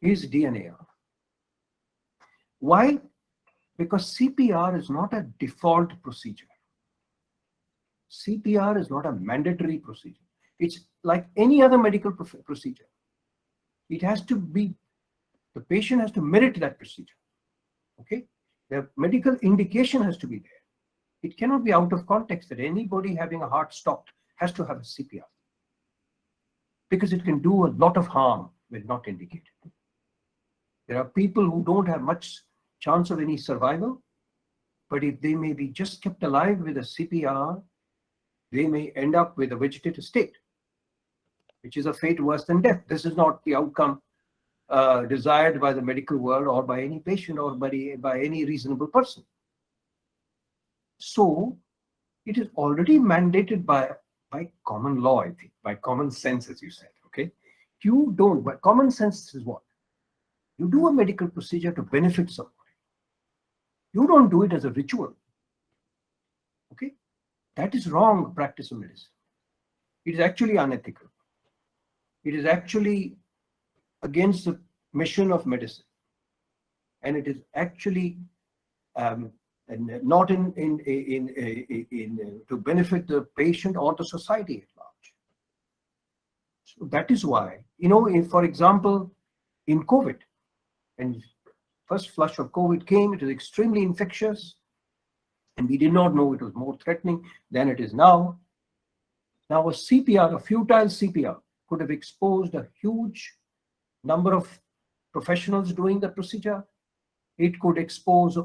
is DNAR. Why? Because CPR is not a default procedure. CPR is not a mandatory procedure. It's like any other medical procedure. It has to be, the patient has to merit that procedure. Okay? The medical indication has to be there. It cannot be out of context that anybody having a heart stopped has to have a CPR, because it can do a lot of harm when not indicated. There are people who don't have much chance of any survival, but if they may be just kept alive with a CPR, they may end up with a vegetative state, which is a fate worse than death. This is not the outcome desired by the medical world or by any patient or by any reasonable person. So it is already mandated by common law, I think, by common sense, as you said. Okay, you don't, but common sense is what? You do a medical procedure to benefit somebody. You don't do it as a ritual. Okay, that is wrong practice of medicine. It is actually unethical. It is actually against the mission of medicine, and it is actually not to benefit the patient or the society at large. So that is why, if, for example, in COVID, and first flush of COVID came, it was extremely infectious, and we did not know it was more threatening than it is now. Now, a CPR, a futile CPR, could have exposed a huge number of professionals doing the procedure. It could expose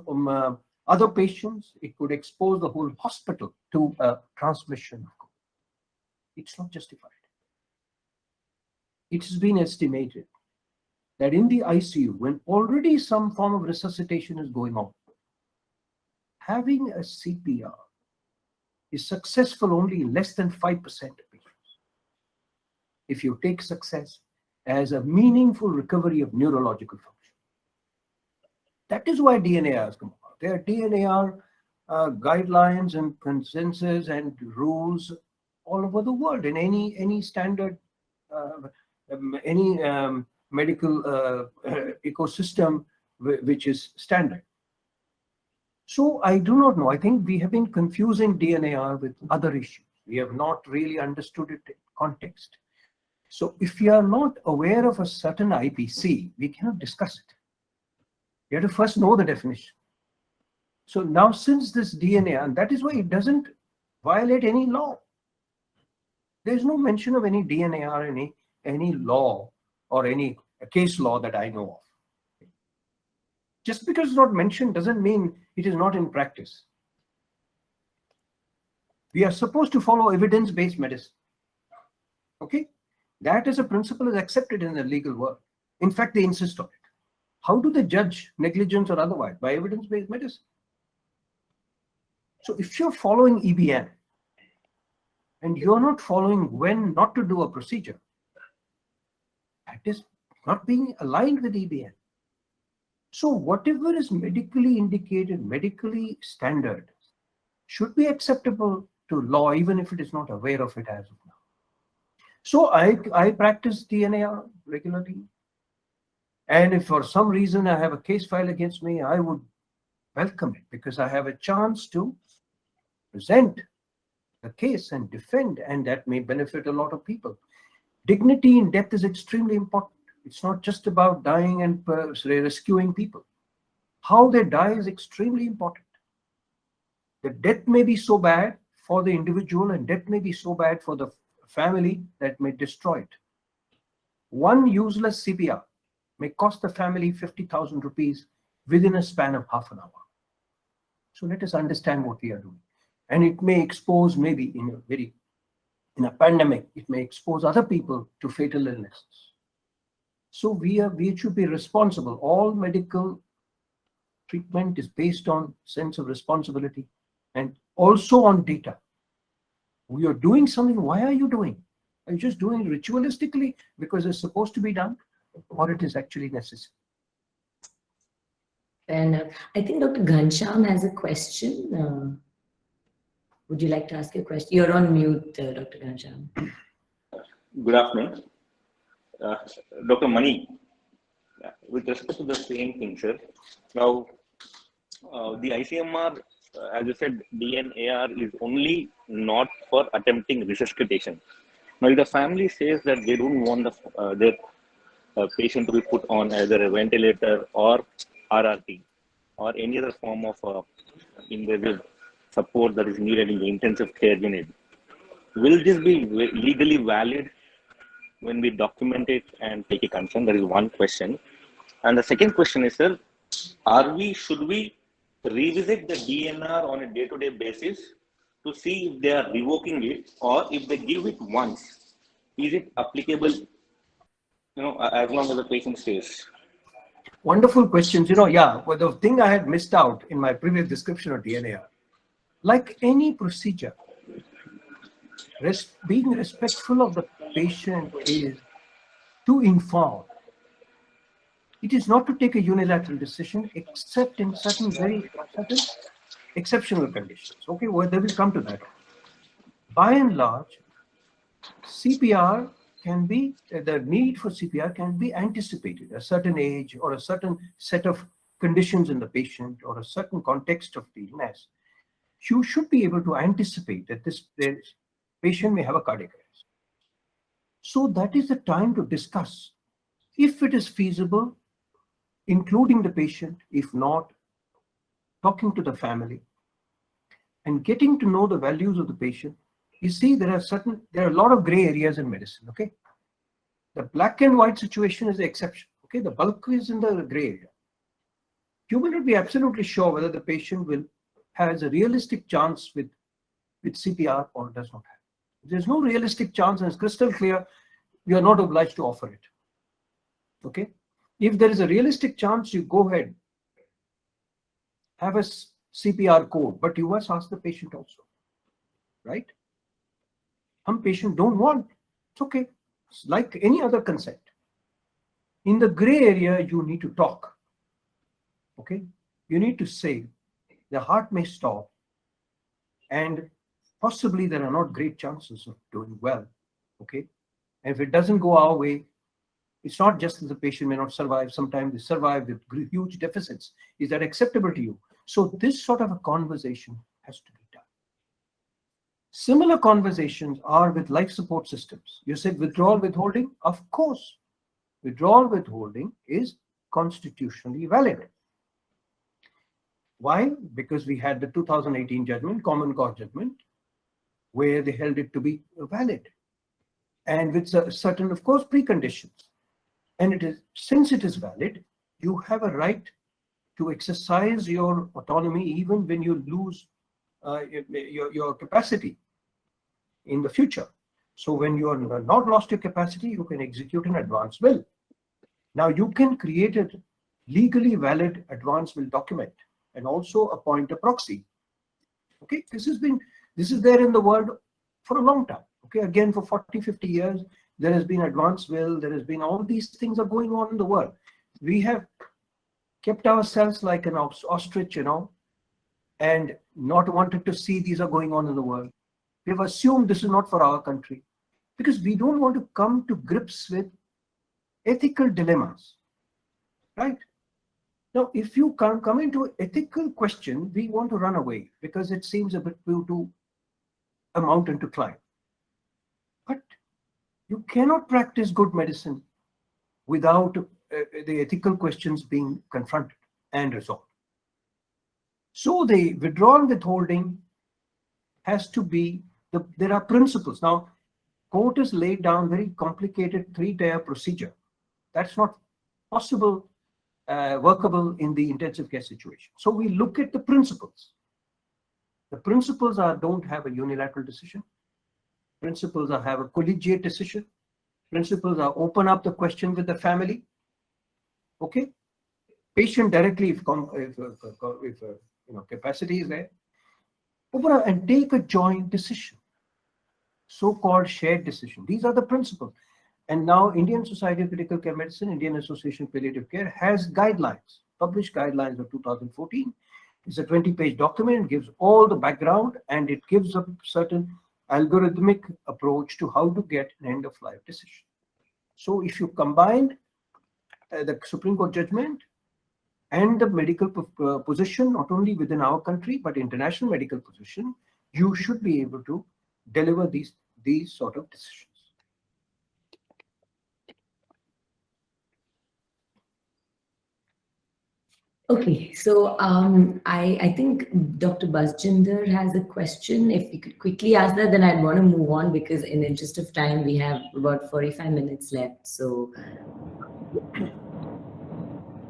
other patients. It could expose the whole hospital to transmission of COVID. It's not justified. It has been estimated that in the ICU, when already some form of resuscitation is going on, having a CPR is successful only in less than 5% of patients. If you take success as a meaningful recovery of neurological function. That is why DNARs come about. There are DNAR guidelines and consensus and rules all over the world in any standard, any medical ecosystem which is standard. So I do not know. I think we have been confusing DNAR with other issues. We have not really understood it in context. So if we are not aware of a certain IPC, we cannot discuss it. You have to first know the definition. So now, since this DNAR, and that is why it doesn't violate any law. There's no mention of any DNAR, any law or any case law that I know of. Just because it's not mentioned doesn't mean it is not in practice. We are supposed to follow evidence-based medicine. Okay? That as a principle is accepted in the legal world. In fact, they insist on it. How do they judge negligence or otherwise? By evidence-based medicine. So if you're following EBM and you're not following when not to do a procedure, that is not being aligned with EBM. So whatever is medically indicated, medically standard, should be acceptable to law, even if it is not aware of it as of now. So I practice DNAR regularly. And if for some reason I have a case file against me, I would welcome it because I have a chance to present the case and defend, and that may benefit a lot of people. Dignity in death is extremely important. It's not just about dying and rescuing people. How they die is extremely important. The death may be so bad for the individual and death may be so bad for the family that may destroy it. One useless CPR may cost the family 50,000 rupees within a span of half an hour. So let us understand what we are doing. And it may expose, maybe in a pandemic, it may expose other people to fatal illnesses. So we should be responsible. All medical treatment is based on sense of responsibility and also on data. We are doing something. Why are you doing? Are you just doing it ritualistically because it's supposed to be done, or it is actually necessary? Fair enough. I think Dr. Ghanshyam has a question. Would you like to ask a question? You're on mute, Dr. Ghanshyam. Good afternoon. Dr. Mani, with respect to the same thing, sir. Now, the ICMR, as you said, DNAR is only not for attempting resuscitation. Now, if the family says that they don't want their patient to be put on either a ventilator or RRT or any other form of invasive support that is needed in the intensive care unit, will this be legally valid when we document it and take a concern? That is one question. And the second question is, sir, should we revisit the DNR on a day-to-day basis to see if they are revoking it, or if they give it once, is it applicable, as long as the patient stays? Wonderful questions. Well, the thing I had missed out in my previous description of DNAR, like any procedure, being respectful of the patient is to inform. It is not to take a unilateral decision except in certain exceptional conditions. Okay, well, they will come to that. By and large, CPR can be, the need for CPR can be anticipated. A certain age or a certain set of conditions in the patient or a certain context of the illness, you should be able to anticipate that this patient may have a cardiac arrest. So that is the time to discuss if it is feasible, including the patient, if not, talking to the family and getting to know the values of the patient. You see, there are a lot of gray areas in medicine, okay? The black and white situation is the exception, okay? The bulk is in the gray area. You will not be absolutely sure whether the patient has a realistic chance with CPR or does not have. If there's no realistic chance and it's crystal clear, you are not obliged to offer it, okay? If there is a realistic chance, you go ahead, have a CPR code, but you must ask the patient also, right? Some patients don't want, it's okay. It's like any other consent. In the gray area, you need to talk, okay? You need to say, the heart may stop and possibly there are not great chances of doing well, okay? And if it doesn't go our way, it's not just that the patient may not survive. Sometimes they survive with huge deficits. Is that acceptable to you? So this sort of a conversation has to be done. Similar conversations are with life support systems. You said withdrawal withholding? Of course. Withdrawal withholding is constitutionally valid. Why? Because we had the 2018 judgment, Common Court judgment, where they held it to be valid. And with certain, of course, preconditions. And since it is valid, you have a right to exercise your autonomy even when you lose your capacity in the future. So when you are not lost your capacity, you can execute an advance will. Now you can create a legally valid advance will document and also appoint a proxy. Okay, this is there in the world for a long time. Okay, again, for 40, 50 years, there has been advance will, there has been all these things are going on in the world. We have kept ourselves like an ostrich, and not wanted to see these are going on in the world. We've assumed this is not for our country because we don't want to come to grips with ethical dilemmas, right? Now, if you come into an ethical question, we want to run away because it seems a bit too a mountain to climb. But you cannot practice good medicine without the ethical questions being confronted and resolved. So the withdrawal withholding has to be, there are principles. Now, court has laid down very complicated 3-tier procedure. That's not possible, workable in the intensive care situation. So we look at the principles. The principles are don't have a unilateral decision. Principles are have a collegiate decision. Principles are open up the question with the family. Okay, patient directly if capacity is there, open up and take a joint decision, so-called shared decision. These are the principles. And now Indian Society of Critical Care Medicine, Indian Association of Palliative Care has guidelines, published guidelines of 2014. It's a 20-page document, gives all the background, and it gives a certain algorithmic approach to how to get an end-of-life decision. So if you combine the Supreme Court judgment and the medical position, not only within our country, but international medical position, you should be able to deliver these sort of decisions. Okay, so I think Dr. Basjinder has a question. If you could quickly ask that, then I'd want to move on because in the interest of time, we have about 45 minutes left. So,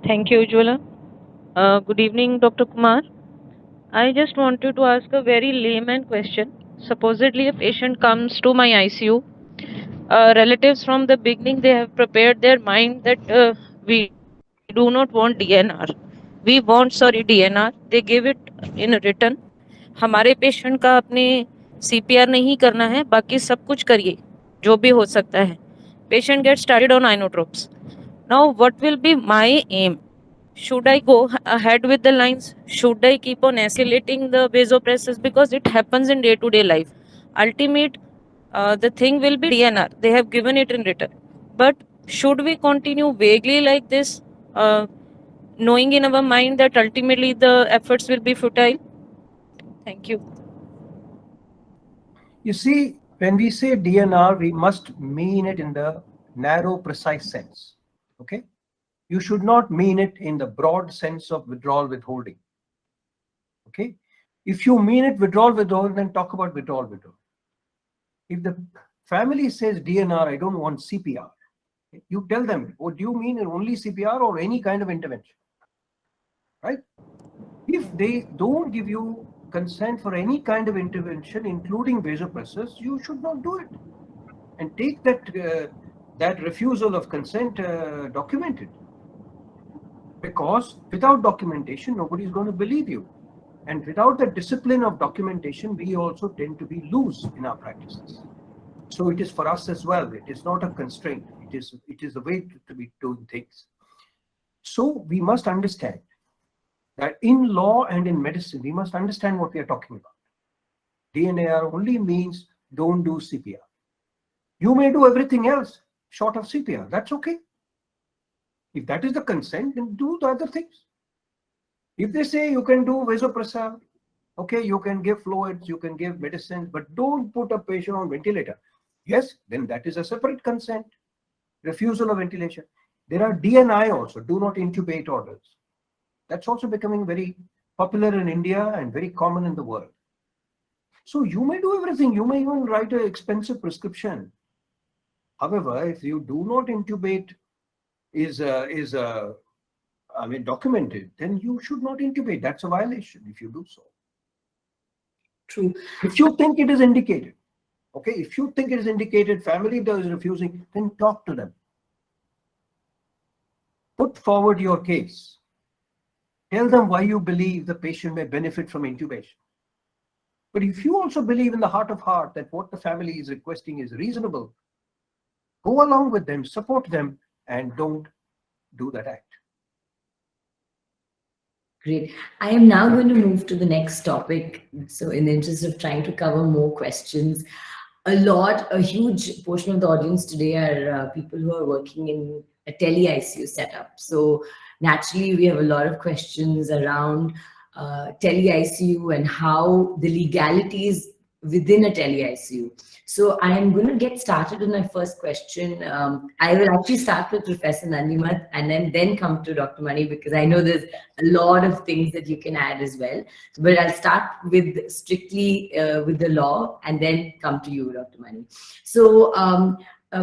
thank you, Ujjwala. Good evening, Dr. Kumar. I just wanted to ask a very layman question. Supposedly, a patient comes to my ICU. Relatives from the beginning, they have prepared their mind that we do not want DNR. We want, DNR. They give it in written. हमारे patient का अपने CPR नहीं करना है, बाकी सब कुछ करिए, जो भी हो सकता है. Patient gets started on inotropes. Now, what will be my aim? Should I go ahead with the lines? Should I keep on escalating the vasopressors? Because it happens in day-to-day life. Ultimate, the thing will be DNR. They have given it in written. But should we continue vaguely like this, knowing in our mind that ultimately the efforts will be futile? Thank you. You see, When we say DNR, we must mean it in the narrow, precise sense. Okay? You should not mean it in the broad sense of withdrawal withholding. Okay? If you mean it withdrawal withholding, then talk about withdrawal withholding. If the family says DNR, I don't want CPR, you tell them, what do you mean only CPR or any kind of intervention? Right? If they don't give you consent for any kind of intervention, including vasopressors, you should not do it. And take that refusal of consent documented. Because without documentation, nobody is going to believe you. And without the discipline of documentation, we also tend to be loose in our practices. So it is for us as well. It is not a constraint. It is the way to be doing things. So we must understand that in law and in medicine, we must understand what we are talking about. DNAR only means don't do CPR. You may do everything else short of CPR. That's okay. If that is the consent, then do the other things. If they say you can do vasopressor, okay, you can give fluids, you can give medicines, but don't put a patient on ventilator. Yes, then that is a separate consent. Refusal of ventilation. There are DNI also, do not intubate orders. That's also becoming very popular in India and very common in the world. So you may do everything. You may even write an expensive prescription. However, if you do not intubate is documented, then you should not intubate. That's a violation if you do so. True. If you think it is indicated, okay, if you think it is indicated, family is refusing, then talk to them. Put forward your case. Tell them why you believe the patient may benefit from intubation. But if you also believe in the heart of heart that what the family is requesting is reasonable, go along with them, support them, and don't do that act. Great. I am now going to move to the next topic. So in the interest of trying to cover more questions, a huge portion of the audience today are people who are working in a tele-ICU setup. So naturally, we have a lot of questions around tele-ICU and how the legalities within a tele-ICU. So I am going to get started with my first question. I will actually start with Professor Nandimat and then come to Dr. Mani, because I know there's a lot of things that you can add as well. But I'll start with strictly with the law and then come to you, Dr. Mani. So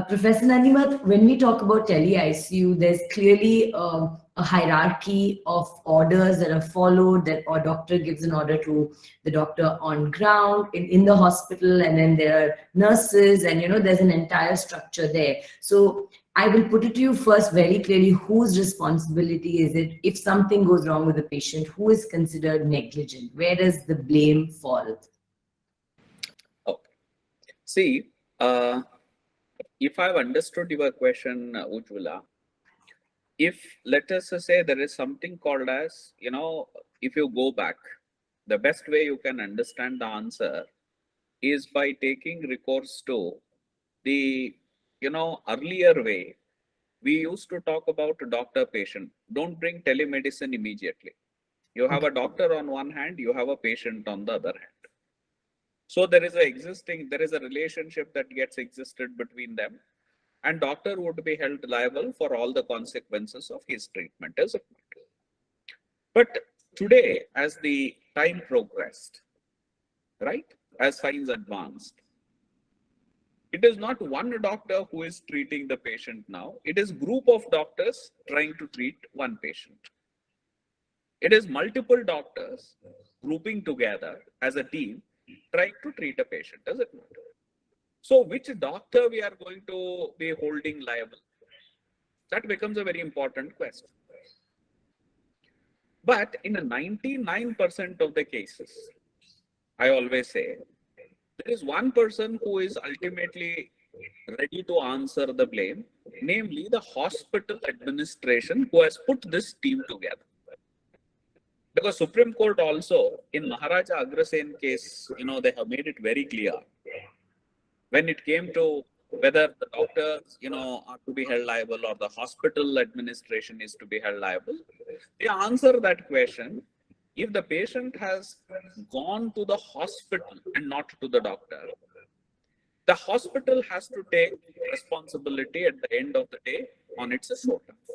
Professor Nandimat, when we talk about tele-ICU, there's clearly a hierarchy of orders that are followed, that a doctor gives an order to the doctor on ground in the hospital, and then there are nurses, and there's an entire structure there. So I will put it to you first very clearly, whose responsibility is it if something goes wrong with the patient? Who is considered negligent? Where does the blame fall? Okay. See, if I've understood your question, Ujjwala, if let us say there is something called as, if you go back, the best way you can understand the answer is by taking recourse to the, earlier way. We used to talk about doctor-patient. Don't bring telemedicine immediately. You have a doctor on one hand, you have a patient on the other hand. So there is a relationship that gets existed between them, and doctor would be held liable for all the consequences of his treatment, is it not? But today, as the time progressed, right, as science advanced, it is not one doctor who is treating the patient now. It is group of doctors trying to treat one patient. It is multiple doctors grouping together as a team trying to treat a patient, is it not? So which doctor we are going to be holding liable? That becomes a very important question. But in 99% of the cases, I always say, there is one person who is ultimately ready to answer the blame, namely the hospital administration who has put this team together. Because Supreme Court also, in Maharaja Agrasen case, they have made it very clear. When it came to whether the doctors, are to be held liable or the hospital administration is to be held liable, they answer that question. If the patient has gone to the hospital and not to the doctor, The hospital has to take responsibility at the end of the day on its shoulders.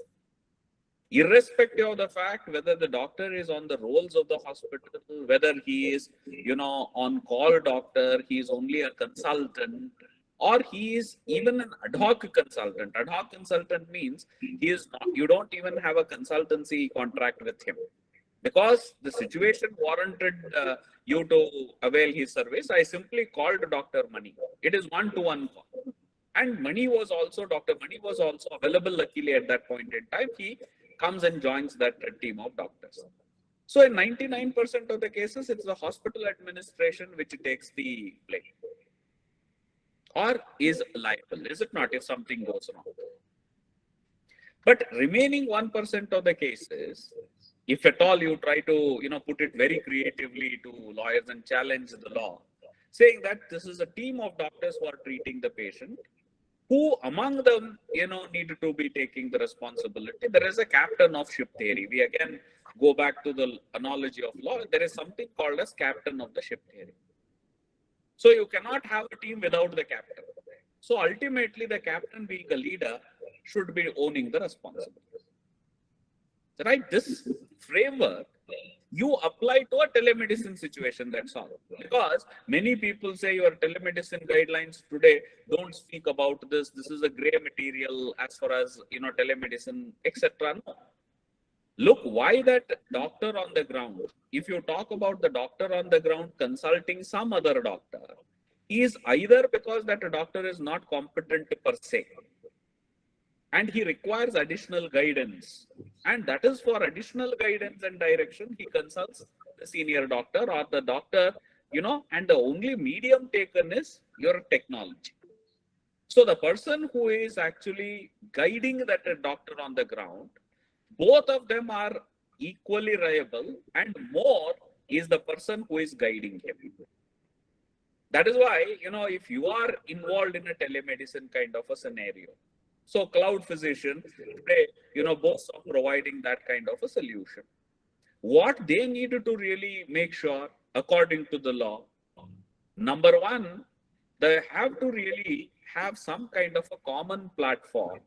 Irrespective of the fact whether the doctor is on the rolls of the hospital, whether he is, on call doctor, he is only a consultant, or he is even an ad hoc consultant. Ad hoc consultant means he is not, you don't even have a consultancy contract with him. Because the situation warranted you to avail his service, I simply called Dr. Mani. It is one-to-one call. And Dr. Mani was also available luckily at that point in time. He comes and joins that team of doctors. So in 99% of the cases, it's the hospital administration which takes the blame. Or is liable, is it not, if something goes wrong? But remaining 1% of the cases, if at all you try to, put it very creatively to lawyers and challenge the law, saying that this is a team of doctors who are treating the patient, who among them, need to be taking the responsibility. There is a captain of ship theory. We again go back to the analogy of law. There is something called as captain of the ship theory. So you cannot have a team without the captain. So ultimately, the captain being a leader should be owning the responsibility. Right? This framework you apply to a telemedicine situation, that's all. Because many people say your telemedicine guidelines today don't speak about this. This is a gray material as far as, telemedicine, etc. No. Look, why that doctor on the ground, if you talk about the doctor on the ground consulting some other doctor, is either because that doctor is not competent per se, and he requires additional guidance. And that is for additional guidance and direction, he consults the senior doctor or the doctor, and the only medium taken is your technology. So the person who is actually guiding that doctor on the ground, both of them are equally reliable, and more is the person who is guiding him. That is why, if you are involved in a telemedicine kind of a scenario, so Cloudphysician, today, both are providing that kind of a solution. What they needed to really make sure, according to the law, number one, they have to really have some kind of a common platform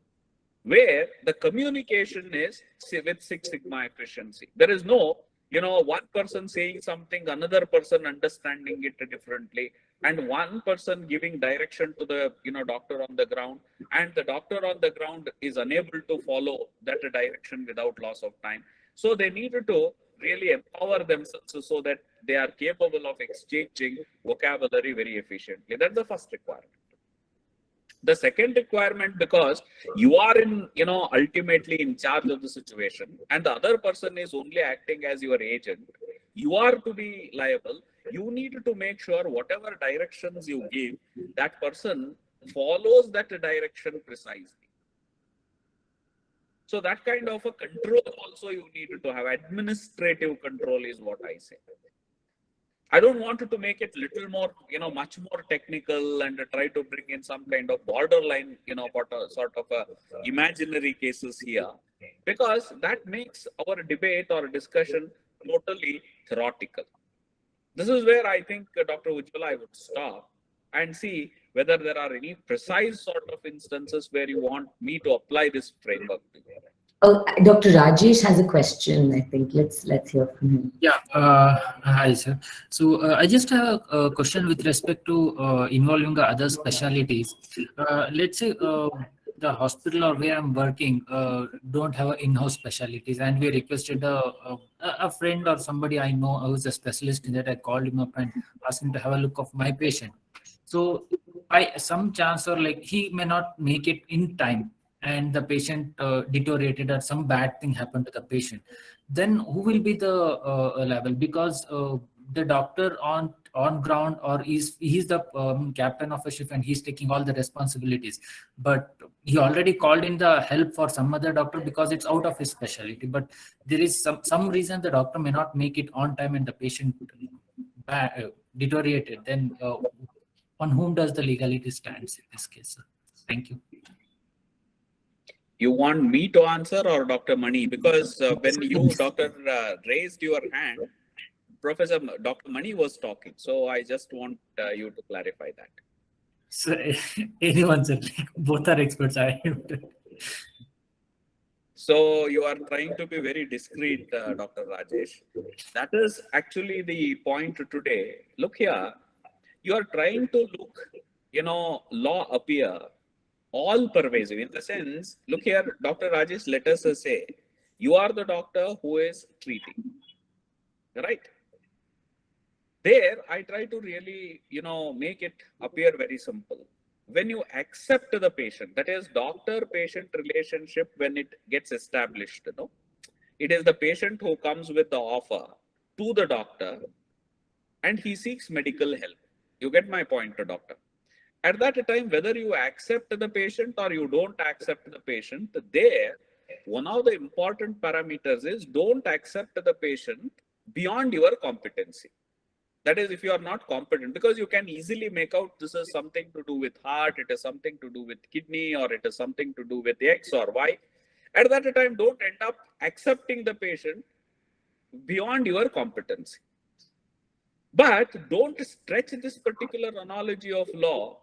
where the communication is with Six Sigma efficiency. There is no, one person saying something, another person understanding it differently, and one person giving direction to the, doctor on the ground, and the doctor on the ground is unable to follow that direction without loss of time. So they needed to really empower themselves so that they are capable of exchanging vocabulary very efficiently. That's the first requirement. The second requirement, because you are ultimately in charge of the situation, and the other person is only acting as your agent, you are to be liable. You need to make sure whatever directions you give, that person follows that direction precisely. So that kind of a control also you need to have. Administrative control is what I say. I don't want to make it little more, much more technical and try to bring in some kind of borderline, sort of imaginary cases here, because that makes our debate or discussion totally theoretical. This is where I think, Dr. Ujjwala, I would stop and see whether there are any precise sort of instances where you want me to apply this framework to. Oh, Dr. Rajesh has a question, I think. Let's hear from him. Yeah, hi, sir. So I just have a question with respect to involving the other specialities. Let's say the hospital or where I'm working don't have in-house specialties, and we requested a friend or somebody I know who's a specialist in that. I called him up and asked him to have a look of my patient. So by some chance, or like he may not make it in time, and the patient deteriorated or some bad thing happened to the patient, then who will be the liable? Because the doctor on ground, or he's the captain of a ship, and he's taking all the responsibilities, but he already called in the help for some other doctor because it's out of his specialty. But there is some reason the doctor may not make it on time and the patient deteriorated. Then on whom does the legality stands in this case, sir? Thank you. You want me to answer or Dr. Mani? Because when you, Doctor, raised your hand, Dr. Mani was talking. So I just want you to clarify that. So anyone, sir, like, both are experts. So you are trying to be very discreet, Dr. Rajesh. That is actually the point today. Look here, you are trying to look, law appear all pervasive in the sense, look here, Dr. Rajesh, let us say, you are the doctor who is treating, right? There, I try to really, make it appear very simple. When you accept the patient, that is doctor-patient relationship, when it gets established, it is the patient who comes with the offer to the doctor and he seeks medical help. You get my point, doctor. At that time, whether you accept the patient or you don't accept the patient, there, one of the important parameters is don't accept the patient beyond your competency. That is, if you are not competent, because you can easily make out this is something to do with heart, it is something to do with kidney, or it is something to do with X or Y. At that time, don't end up accepting the patient beyond your competency. But don't stretch this particular analogy of law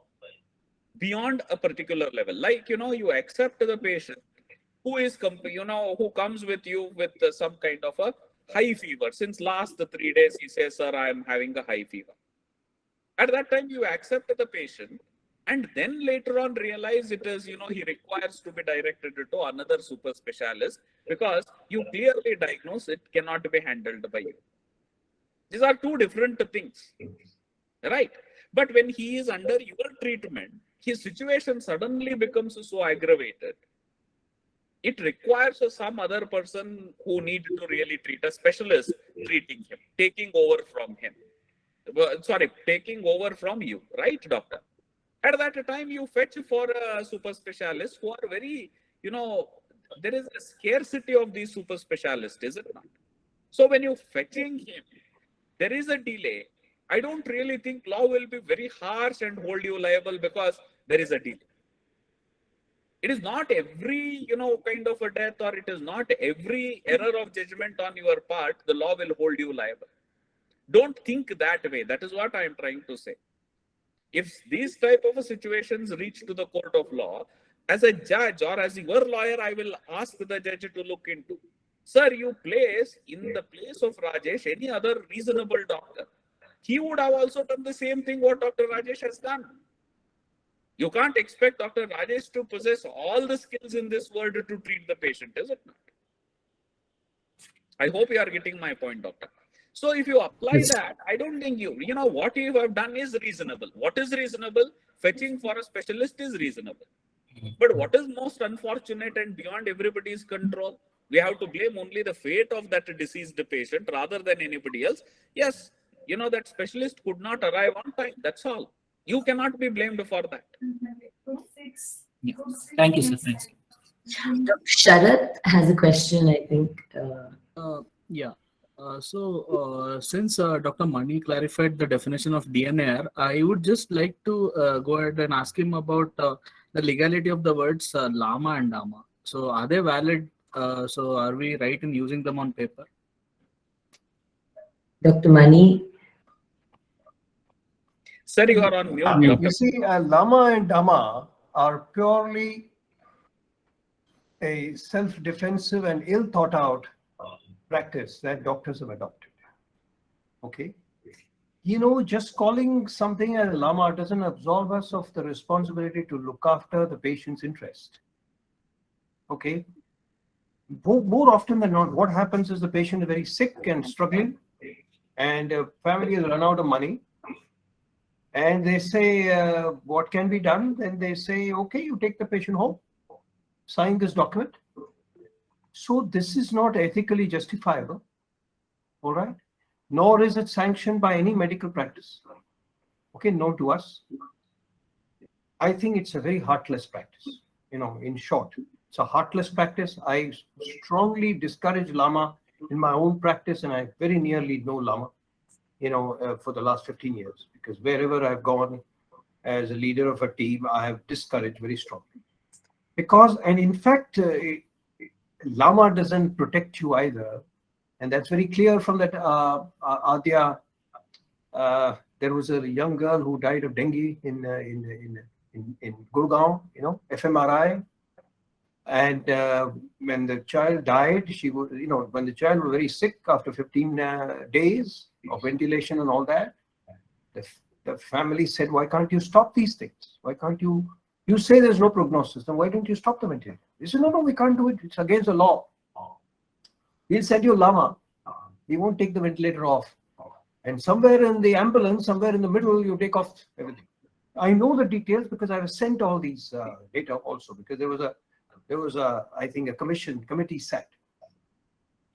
beyond a particular level. Like, you accept the patient who is, who comes with you with some kind of a high fever. Since last 3 days, he says, sir, I am having a high fever. At that time, you accept the patient and then later on realize it is, he requires to be directed to another super specialist because you clearly diagnose it cannot be handled by you. These are two different things, right? But when he is under your treatment, his situation suddenly becomes so aggravated. It requires some other person who needs to really treat, a specialist treating him, taking over from him. Sorry, taking over from you, right, doctor? At that time, you fetch for a super specialist who are very, there is a scarcity of these super specialists, is it not? So when you're fetching him, there is a delay. I don't really think law will be very harsh and hold you liable because there is a delay. It is not every, kind of a death, or it is not every error of judgment on your part, the law will hold you liable. Don't think that way. That is what I am trying to say. If these type of situations reach to the court of law, as a judge or as your lawyer, I will ask the judge to look into. Sir, you place in the place of Rajesh any other reasonable doctor. He would have also done the same thing what Dr. Rajesh has done. You can't expect Dr. Rajesh to possess all the skills in this world to treat the patient, is it not? I hope you are getting my point, doctor. So if you apply that, I don't think what you have done is reasonable. What is reasonable? Fetching for a specialist is reasonable. But what is most unfortunate and beyond everybody's control? We have to blame only the fate of that deceased patient rather than anybody else. Yes, that specialist could not arrive on time. That's all. You cannot be blamed for that. Yeah. Thank you, sir. Thanks. Sharath has a question, I think. Yeah. Since Dr. Mani clarified the definition of DNAR, I would just like to go ahead and ask him about the legality of the words llama and dama. So are they valid? So are we right in using them on paper? Dr. Mani. Sir, you are on mute. You see, Lama and Dama are purely a self-defensive and ill-thought-out practice that doctors have adopted. Okay? Just calling something a Lama doesn't absolve us of the responsibility to look after the patient's interest. Okay? More often than not, what happens is the patient is very sick and struggling, and family has run out of money. And they say, what can be done? Then they say, okay, you take the patient home, sign this document. So this is not ethically justifiable, all right? Nor is it sanctioned by any medical practice, okay, known to us. I think it's a very heartless practice, in short. It's a heartless practice. I strongly discourage Lama in my own practice, and I very nearly know Lama, for the last 15 years, because wherever I've gone as a leader of a team, I have discouraged very strongly. And in fact, Lama doesn't protect you either. And that's very clear from that Adya There was a young girl who died of dengue in Gurgaon, fMRI. And when the child died, she was, when the child was very sick after 15 days of ventilation and all that, the family said, why can't you stop these things? Why can't you say there's no prognosis, then why don't you stop the ventilator? They said, no, we can't do it. It's against the law. We'll send you Lama. We won't take the ventilator off. And somewhere in the ambulance, somewhere in the middle, you take off everything. I know the details because I was sent all these data also, because there was a, I think, a committee set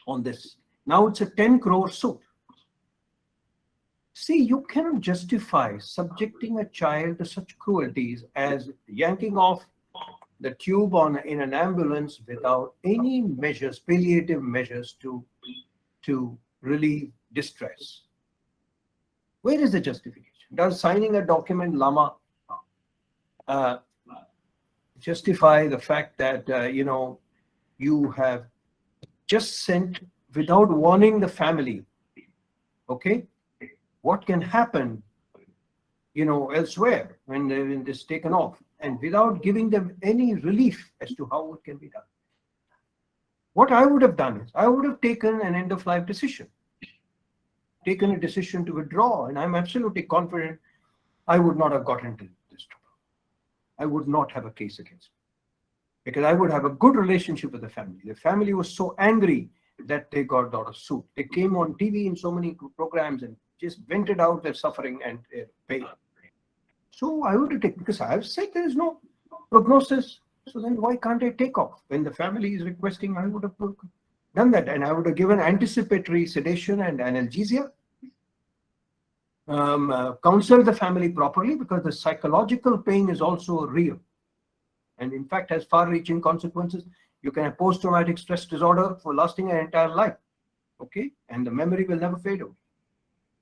on this. Now it's a 10 crore suit. See, you cannot justify subjecting a child to such cruelties as yanking off the tube in an ambulance without any measures, palliative measures to relieve distress. Where is the justification? Does signing a document, Lama, justify the fact that, you have just sent without warning the family, okay, what can happen, elsewhere when this is taken off, and without giving them any relief as to how it can be done? What I would have done is, I would have taken an end-of-life decision, taken a decision to withdraw, and I'm absolutely confident I would not have got into this trouble. I would not have a case against me, because I would have a good relationship with the family. The family was so angry that they got out of suit. They came on TV in so many programs and just vented out their suffering and pain. So I would have taken, because I have said there is no prognosis. So then why can't I take off? When the family is requesting, I would have done that, and I would have given anticipatory sedation and analgesia, counseled the family properly, because the psychological pain is also real. And in fact, has far-reaching consequences. You can have post-traumatic stress disorder for lasting an entire life, okay? And the memory will never fade away.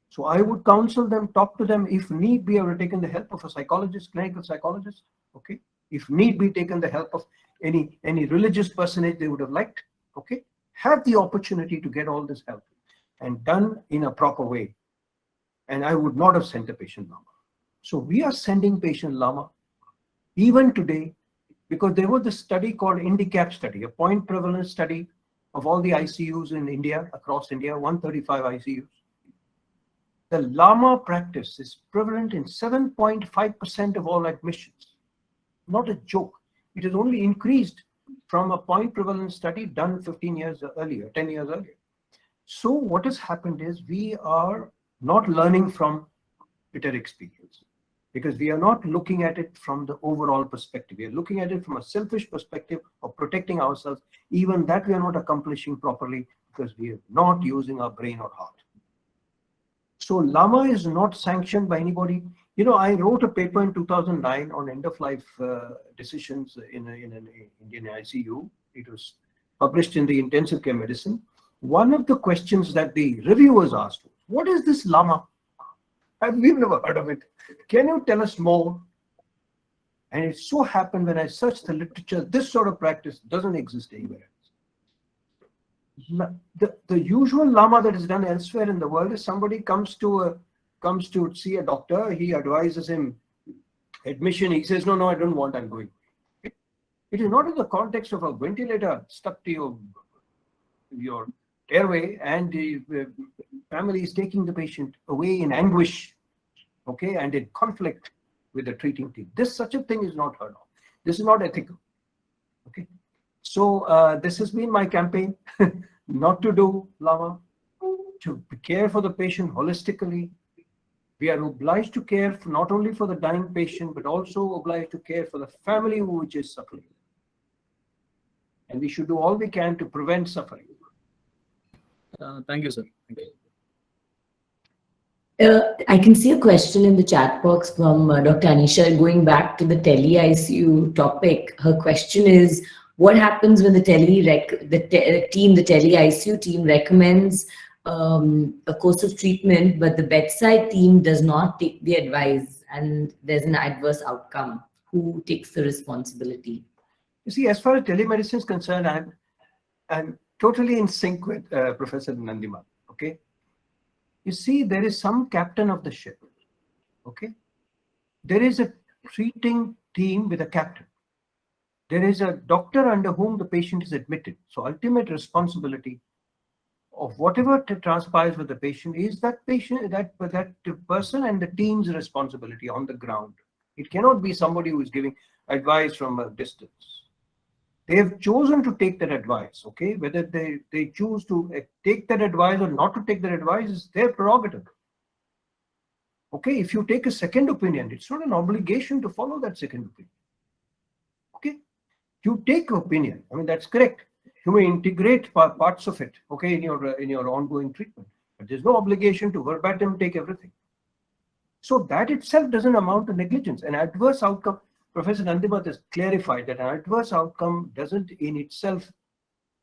So I would counsel them, talk to them. If need be, I would have taken the help of a psychologist, clinical psychologist, okay? If need be, taken the help of any religious personage they would have liked, okay? Have the opportunity to get all this help and done in a proper way. And I would not have sent a patient Lama. So we are sending patient Lama even today, because there was a study called INDICAP study, a point prevalence study of all the ICUs in India, across India, 135 ICUs. The Lama practice is prevalent in 7.5% of all admissions. Not a joke. It has only increased from a point prevalence study done 10 years earlier. So what has happened is, we are not learning from bitter experience, because we are not looking at it from the overall perspective. We are looking at it from a selfish perspective of protecting ourselves. Even that we are not accomplishing properly, because we are not using our brain or heart. So Lama is not sanctioned by anybody. I wrote a paper in 2009 on end-of-life decisions in an Indian ICU. It was published in the Intensive Care Medicine. One of the questions that the reviewers asked was, what is this Lama? We've never heard of it. Can you tell us more? And it so happened, when I searched the literature, this sort of practice doesn't exist anywhere else. The usual Lama that is done elsewhere in the world is, somebody comes to see a doctor, he advises him admission, he says, no, I don't want, I'm going. It is not in the context of a ventilator stuck to your airway, and the family is taking the patient away in anguish, okay, and in conflict with the treating team. Such a thing is not heard of. This is not ethical, okay. So this has been my campaign, not to do Lama, to care for the patient holistically. We are obliged to care not only for the dying patient, but also obliged to care for the family which is suffering. And we should do all we can to prevent suffering. Thank you, sir. Thank you. I can see a question in the chat box from Dr. Anisha, going back to the tele-ICU topic. Her question is, what happens when the tele-ICU team recommends a course of treatment, but the bedside team does not take the advice and there's an adverse outcome? Who takes the responsibility? You see, as far as telemedicine is concerned, I'm totally in sync with Professor Nandiman, okay? You see, there is some captain of the ship Okay. There is a treating team with a captain. There is a doctor under whom the patient is admitted. So ultimate responsibility of whatever transpires with the patient is that person and the team's responsibility on the ground. It cannot be somebody who is giving advice from a distance. They have chosen to take that advice. Okay, whether they choose to take that advice or not to take that advice is their prerogative. Okay, if you take a second opinion, it's not an obligation to follow that second opinion. Okay, you take opinion. I mean, that's correct. You may integrate parts of it, okay, in your ongoing treatment, but there's no obligation to verbatim take everything. So that itself doesn't amount to negligence. An adverse outcome, Professor Nandimat has clarified that an adverse outcome doesn't in itself,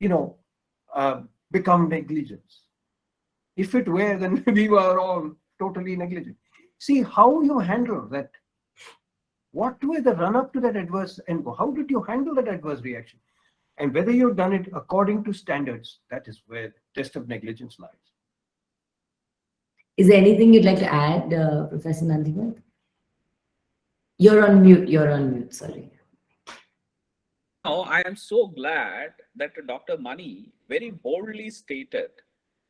become negligence. If it were, then we were all totally negligent. See how you handle that. What were the run-up to that adverse, and how did you handle that adverse reaction? And whether you've done it according to standards, that is where the test of negligence lies. Is there anything you'd like to add, Professor Nandimat? You're on mute, sorry. No, I am so glad that Dr. Mani very boldly stated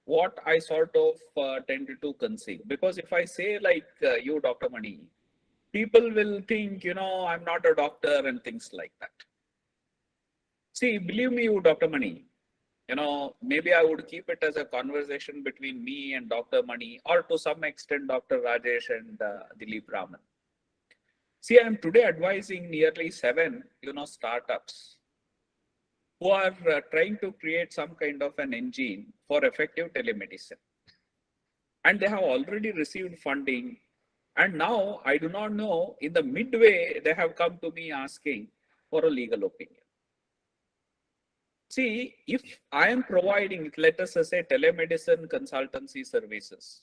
what I sort of tended to conceive. Because if I say like you, Dr. Mani, people will think, I'm not a doctor and things like that. See, believe me, you, Dr. Mani, maybe I would keep it as a conversation between me and Dr. Mani, or to some extent, Dr. Rajesh and Dilip Raman. See, I'm today advising nearly 7, startups who are trying to create some kind of an engine for effective telemedicine. And they have already received funding. And now, I do not know, in the midway, they have come to me asking for a legal opinion. See, if I am providing, let us say, telemedicine consultancy services,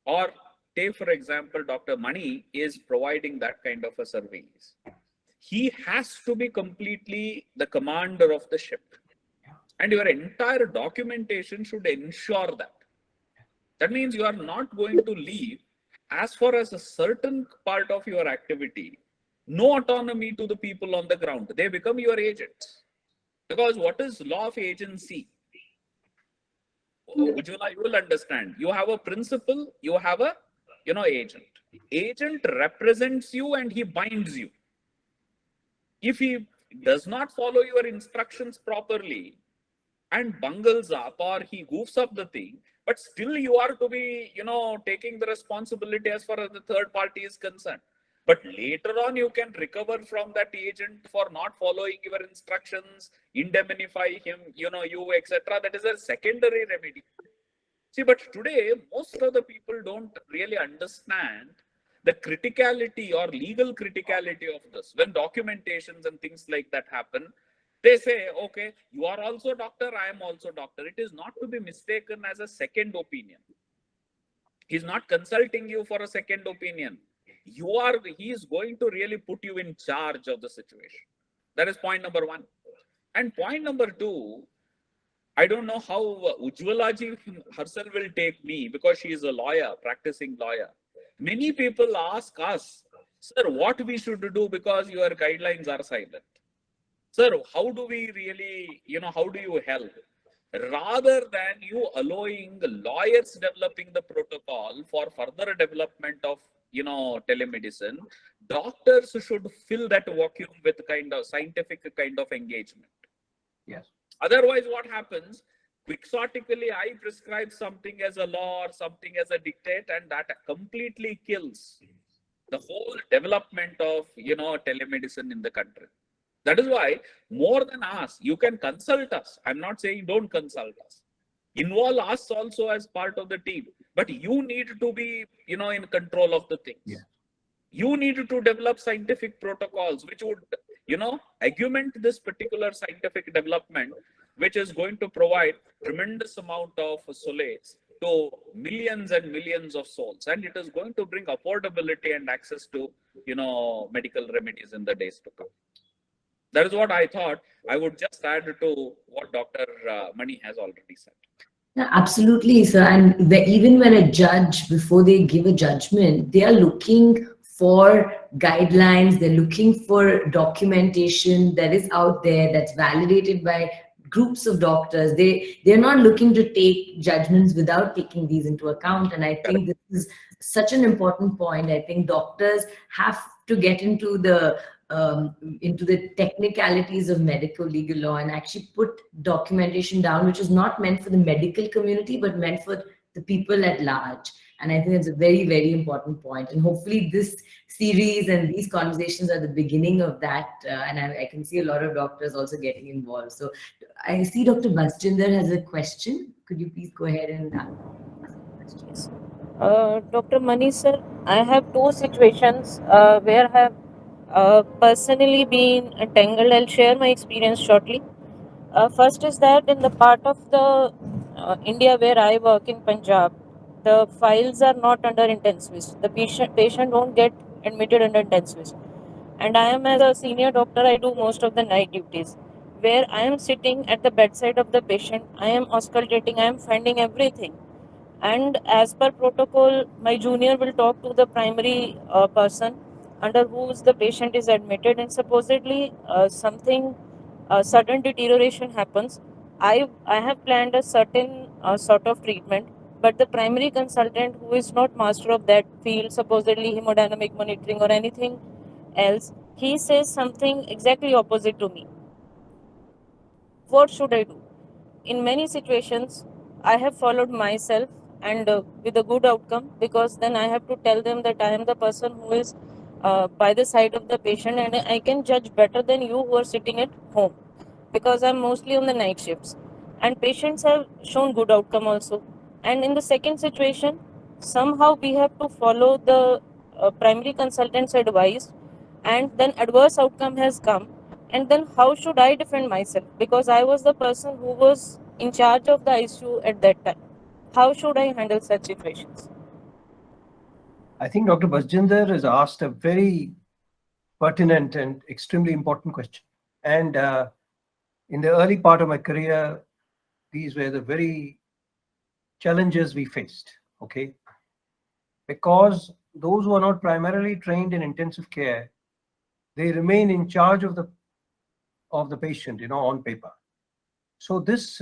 or take, for example, Dr. Mani is providing that kind of a service, he has to be completely the commander of the ship. And your entire documentation should ensure that. That means you are not going to leave, as far as a certain part of your activity, no autonomy to the people on the ground. They become your agents. Because what is law of agency? Ujjwala, you will understand. You have a principal, you have a agent. Agent represents you and he binds you. If he does not follow your instructions properly and bungles up, or he goofs up the thing, but still you are to be, taking the responsibility as far as the third party is concerned. But later on, you can recover from that agent for not following your instructions, indemnify him, you, etc. That is a secondary remedy. See, but today, most of the people don't really understand the criticality or legal criticality of this. When documentations and things like that happen, they say, okay, you are also doctor, I am also doctor. It is not to be mistaken as a second opinion. He's not consulting you for a second opinion. He is going to really put you in charge of the situation. That is point number 1. And point number 2, I don't know how Ujjwala ji herself will take me, because she is a lawyer, practicing lawyer. Many people ask us, sir, what we should do because your guidelines are silent. Sir, how do we really, how do you help? Rather than you allowing lawyers developing the protocol for further development of, telemedicine, doctors should fill that vacuum with kind of scientific kind of engagement. Yes. Otherwise, what happens? Quixotically, I prescribe something as a law or something as a dictate, and that completely kills the whole development of, telemedicine in the country. That is why, more than us, you can consult us. I'm not saying don't consult us. Involve us also as part of the team. But you need to be, in control of the things. Yeah. You need to develop scientific protocols which would, augment this particular scientific development, which is going to provide tremendous amount of solace to millions and millions of souls. And it is going to bring affordability and access to, medical remedies in the days to come. That is what I thought. I would just add to what Dr. Mani has already said. Yeah, absolutely, sir. And even when a judge, before they give a judgment, they are looking for guidelines, they're looking for documentation that is out there, that's validated by groups of doctors. They're not looking to take judgments without taking these into account. And I think this is such an important point. I think doctors have to get into the technicalities of medical legal law and actually put documentation down, which is not meant for the medical community, but meant for the people at large. And I think that's a very, very important point. And hopefully this series and these conversations are the beginning of that. And I can see a lot of doctors also getting involved. So I see Dr. Basjinder has a question. Could you please go ahead and ask questions? Dr. Mani sir, I have two situations where I have personally been entangled. I'll share my experience shortly. First is that in the part of the India where I work in Punjab, the files are not under intensivist. The patient won't get admitted under intensivist. And I am as a senior doctor, I do most of the night duties, where I am sitting at the bedside of the patient. I am auscultating. I am finding everything. And as per protocol, my junior will talk to the primary person under whose the patient is admitted, and supposedly something sudden deterioration happens. I have planned a certain sort of treatment, but the primary consultant, who is not master of that field, supposedly hemodynamic monitoring or anything else, he says something exactly opposite to me. What should I do? In many situations, I have followed myself, and with a good outcome, because then I have to tell them that I am the person who is by the side of the patient, and I can judge better than you who are sitting at home, because I'm mostly on the night shifts. And patients have shown good outcome also. And in the second situation, somehow we have to follow the primary consultant's advice, and then adverse outcome has come. And then how should I defend myself? Because I was the person who was in charge of the ICU at that time. How should I handle such situations? I think Dr. Basjinder has asked a very pertinent and extremely important question. And in the early part of my career, these were the very challenges we faced, okay? Because those who are not primarily trained in intensive care, they remain in charge of the patient, on paper. So this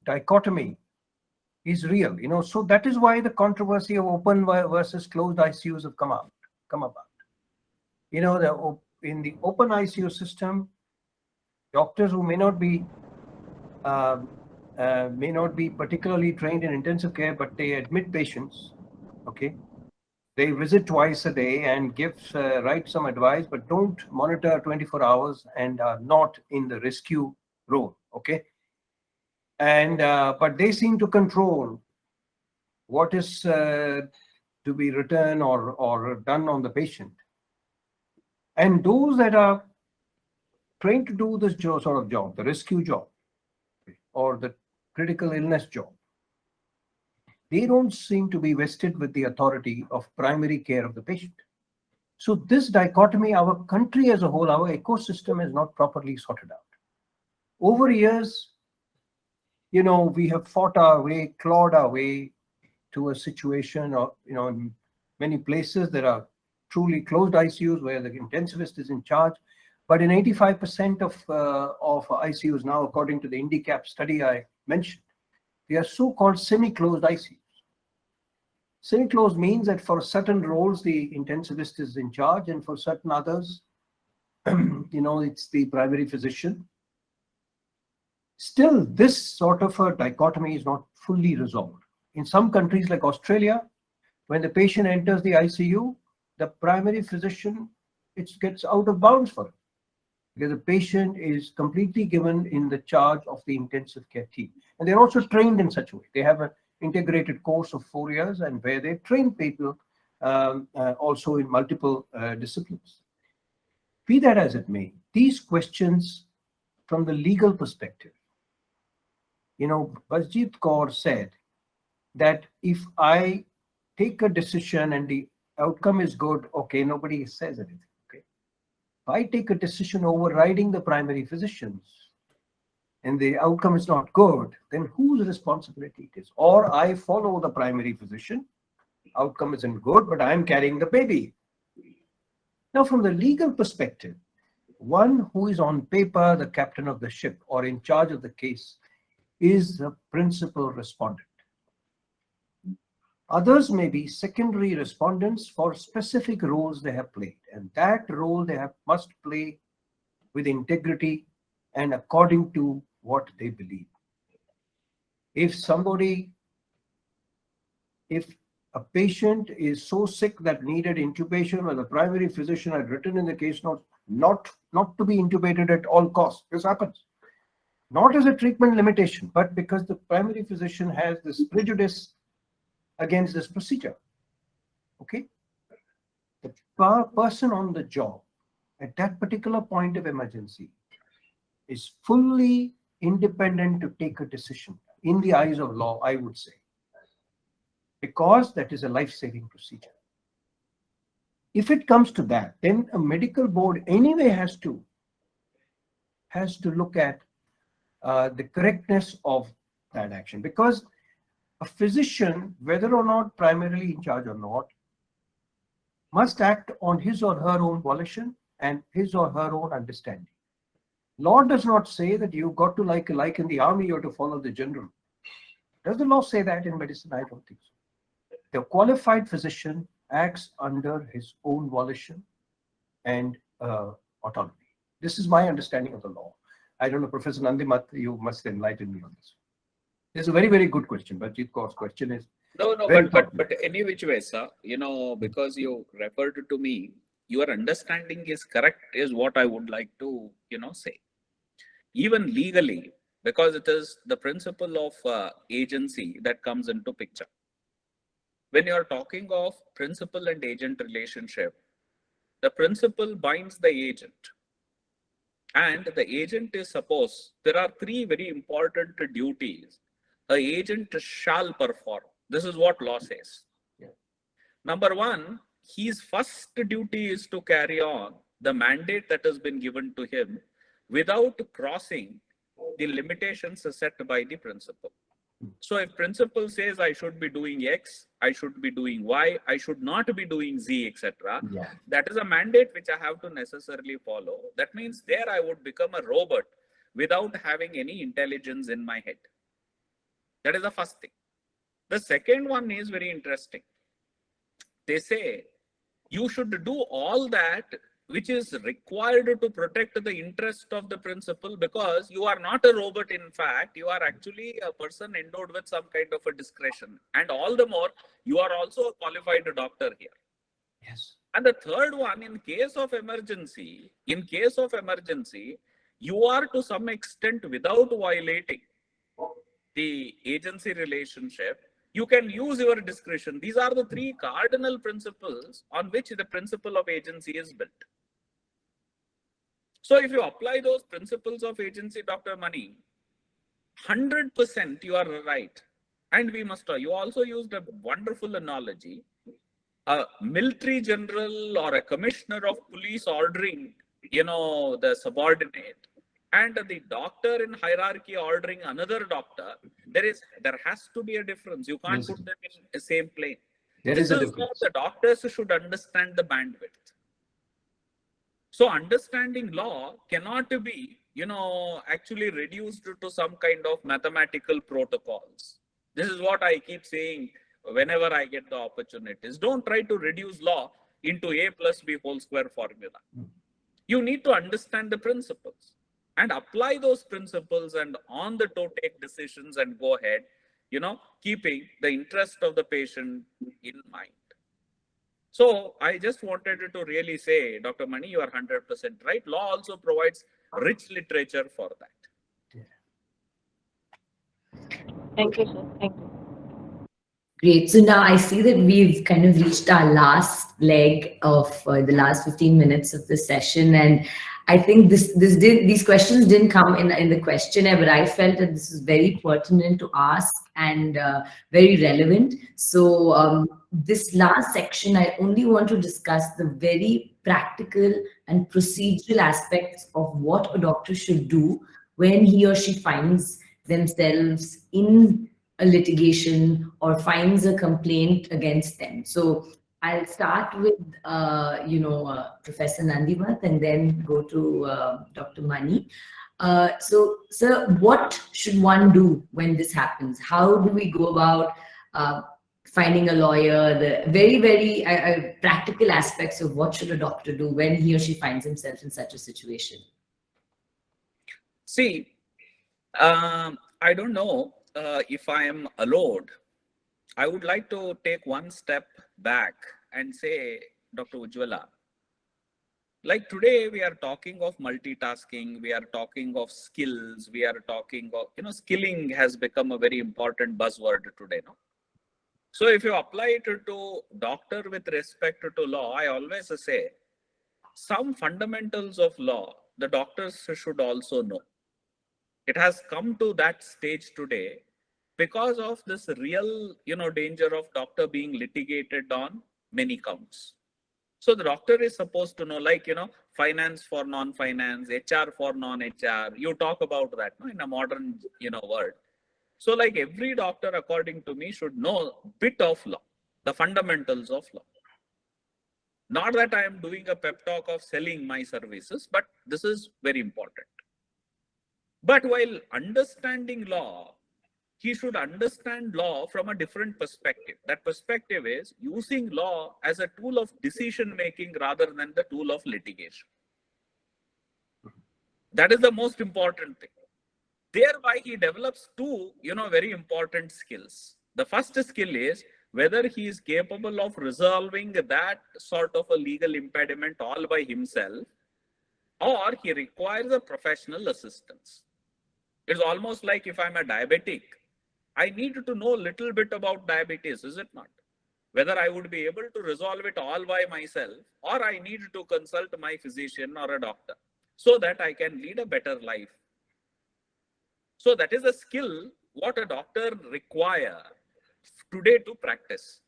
dichotomy is real, so that is why the controversy of open versus closed ICUs have come about. In the open ICU system, doctors who may not be particularly trained in intensive care, but they admit patients, okay? They visit twice a day and write some advice, but don't monitor 24 hours and are not in the rescue role, okay? And but they seem to control what is to be written or done on the patient. And those that are trained to do this sort of job, the rescue job or the critical illness job, they don't seem to be vested with the authority of primary care of the patient. So this dichotomy, our country as a whole, our ecosystem is not properly sorted out. Over years, we have fought our way, clawed our way to a situation of, in many places there are truly closed ICUs where the intensivist is in charge. But in 85% of ICUs now, according to the INDICAP study I mentioned, they are so-called semi-closed ICUs. Semi-closed means that for certain roles, the intensivist is in charge, and for certain others, it's the primary physician. Still, this sort of a dichotomy is not fully resolved. In some countries like Australia, when the patient enters the ICU, the primary physician, it gets out of bounds for it, because the patient is completely given in the charge of the intensive care team. And they're also trained in such a way. They have an integrated course of 4 years, and where they train people also in multiple disciplines. Be that as it may, these questions from the legal perspective, Basjit Kaur said that if I take a decision and the outcome is good, okay, nobody says anything, okay? If I take a decision overriding the primary physicians, and the outcome is not good, then whose responsibility it is? Or I follow the primary physician, outcome isn't good, but I'm carrying the baby. Now, from the legal perspective, one who is on paper the captain of the ship or in charge of the case is the principal respondent. Others may be secondary respondents for specific roles they have played, and that role they must play with integrity and according to what they believe. If a patient is so sick that needed intubation, or the primary physician had written in the case note not to be intubated at all costs, this happens. Not as a treatment limitation, but because the primary physician has this prejudice against this procedure. Okay? The person on the job at that particular point of emergency is fully independent to take a decision in the eyes of law, I would say, because that is a life-saving procedure. If it comes to that, then a medical board anyway has to look at the correctness of that action, because a physician, whether or not primarily in charge or not, must act on his or her own volition and his or her own understanding. Law does not say that you've got to, like in the army, you have to follow the general. Does the law say that in medicine? I don't think so. The qualified physician acts under his own volition and autonomy. This is my understanding of the law. I don't know, Professor Nandimat, you must enlighten me on this. It's a very, very good question, but Jeet Kaur's question is but any which way, sir, because you referred to me, your understanding is correct, is what I would like to, say. Even legally, because it is the principle of agency that comes into picture. When you are talking of principal and agent relationship, the principal binds the agent. And the agent is supposed, there are three very important duties an agent shall perform. This is what law says. Yeah. Number one, his first duty is to carry on the mandate that has been given to him without crossing the limitations set by the principal. So if principal says I should be doing X, I should be doing Y, I should not be doing Z, etc. Yeah. That is a mandate which I have to necessarily follow. That means there I would become a robot without having any intelligence in my head. That is the first thing. The second one is very interesting. They say you should do all that which is required to protect the interest of the principal, because you are not a robot. In fact, you are actually a person endowed with some kind of a discretion. And all the more, you are also a qualified doctor here. yes. And the third one, in case of emergency, you are to some extent, without violating the agency relationship, you can use your discretion. These are the three cardinal principles on which the principle of agency is built. So if you apply those principles of agency, Dr. Mani, 100% you are right. And we must, you also used a wonderful analogy. A military general or a commissioner of police ordering, the subordinate, and the doctor in hierarchy ordering another doctor, there has to be a difference. You can't put them in the same plane. There is a difference. The doctors should understand the bandwidth. So understanding law cannot be, actually reduced to some kind of mathematical protocols. This is what I keep saying whenever I get the opportunities. Don't try to reduce law into A plus B whole square formula. You need to understand the principles and apply those principles, and on the toe take decisions and go ahead, keeping the interest of the patient in mind. So I just wanted to really say, Dr. Mani, you are 100% right. Law also provides rich literature for that. Thank you, sir. Thank you. Great. So now I see that we've kind of reached our last leg of the last 15 minutes of the session. And I think these questions didn't come in the questionnaire, but I felt that this is very pertinent to ask and very relevant. So this last section, I only want to discuss the very practical and procedural aspects of what a doctor should do when he or she finds themselves in a litigation or finds a complaint against them. So I'll start with, Professor Nandimat and then go to Dr. Mani. So, sir, what should one do when this happens? How do we go about finding a lawyer? The very, very practical aspects of what should a doctor do when he or she finds himself in such a situation? See, I don't know if I am allowed. I would like to take one step back and say, Dr. Ujjwala, like today we are talking of multitasking, we are talking of skills, we are talking of, skilling has become a very important buzzword today. No? So if you apply it to doctor with respect to law, I always say some fundamentals of law, the doctors should also know. It has come to that stage today because of this real, danger of doctor being litigated on many counts. So the doctor is supposed to know, like, finance for non-finance, HR for non-HR. You talk about that, no, in a modern, world. So like every doctor, according to me, should know a bit of law, the fundamentals of law. Not that I am doing a pep talk of selling my services, but this is very important. But while understanding law, he should understand law from a different perspective. That perspective is using law as a tool of decision making rather than the tool of litigation. That is the most important thing. Thereby, he develops two, very important skills. The first skill is whether he is capable of resolving that sort of a legal impediment all by himself, or he requires a professional assistance. It's almost like if I'm a diabetic, I need to know a little bit about diabetes, is it not? Whether I would be able to resolve it all by myself, or I need to consult my physician or a doctor so that I can lead a better life. So that is a skill what a doctor requires today to practice.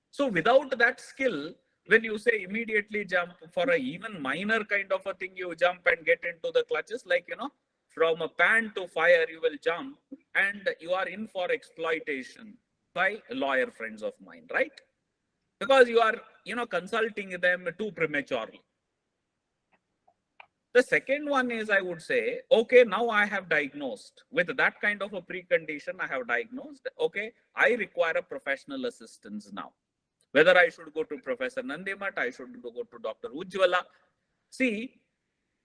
So without that skill, when you say immediately jump for a even minor kind of a thing, you jump and get into the clutches, like, from a pan to fire, you will jump and you are in for exploitation by lawyer friends of mine, right? Because you are, consulting them too prematurely. The second one is, I would say, okay, now I have diagnosed with that kind of a precondition. I have diagnosed, okay, I require a professional assistance now. Whether I should go to Professor Nandimat, I should go to Dr. Ujjwala. See,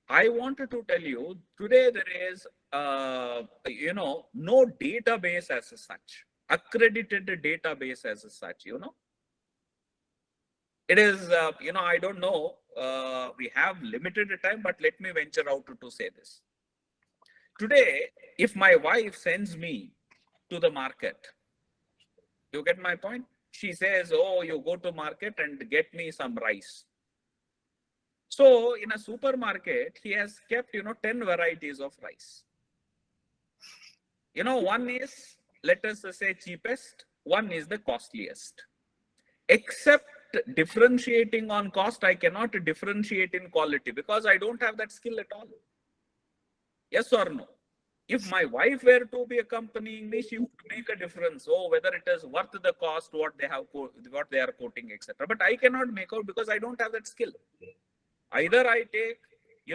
I wanted to tell you today there is, no database as such, accredited database as such, It is, I don't know, we have limited time, but let me venture out to say this. Today, if my wife sends me to the market, you get my point? She says, oh, you go to market and get me some rice. So in a supermarket, he has kept, 10 varieties of rice. One is, let us say, cheapest. One is the costliest. Except differentiating on cost, I cannot differentiate in quality because I don't have that skill at all. Yes or no? If my wife were to be accompanying me, she would make a difference. Oh, whether it is worth the cost, what they are quoting, etc. But I cannot make out because I don't have that skill. Either I take,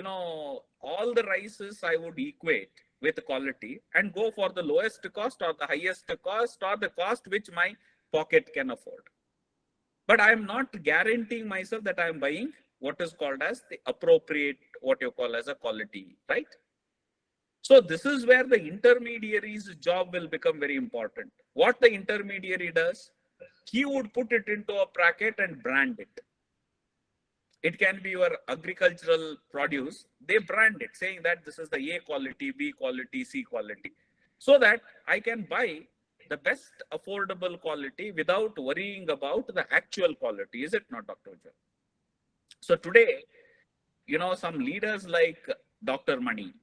all the rices I would equate with quality and go for the lowest cost or the highest cost or the cost which my pocket can afford. But I am not guaranteeing myself that I am buying what is called as the appropriate, what you call as a quality, right? So this is where the intermediary's job will become very important. What the intermediary does, he would put it into a bracket and brand it. It can be your agricultural produce. They brand it, saying that this is the A quality, B quality, C quality, so that I can buy the best affordable quality without worrying about the actual quality. Is it not, Dr. Ujjwala? So today, some leaders like Dr. Mani,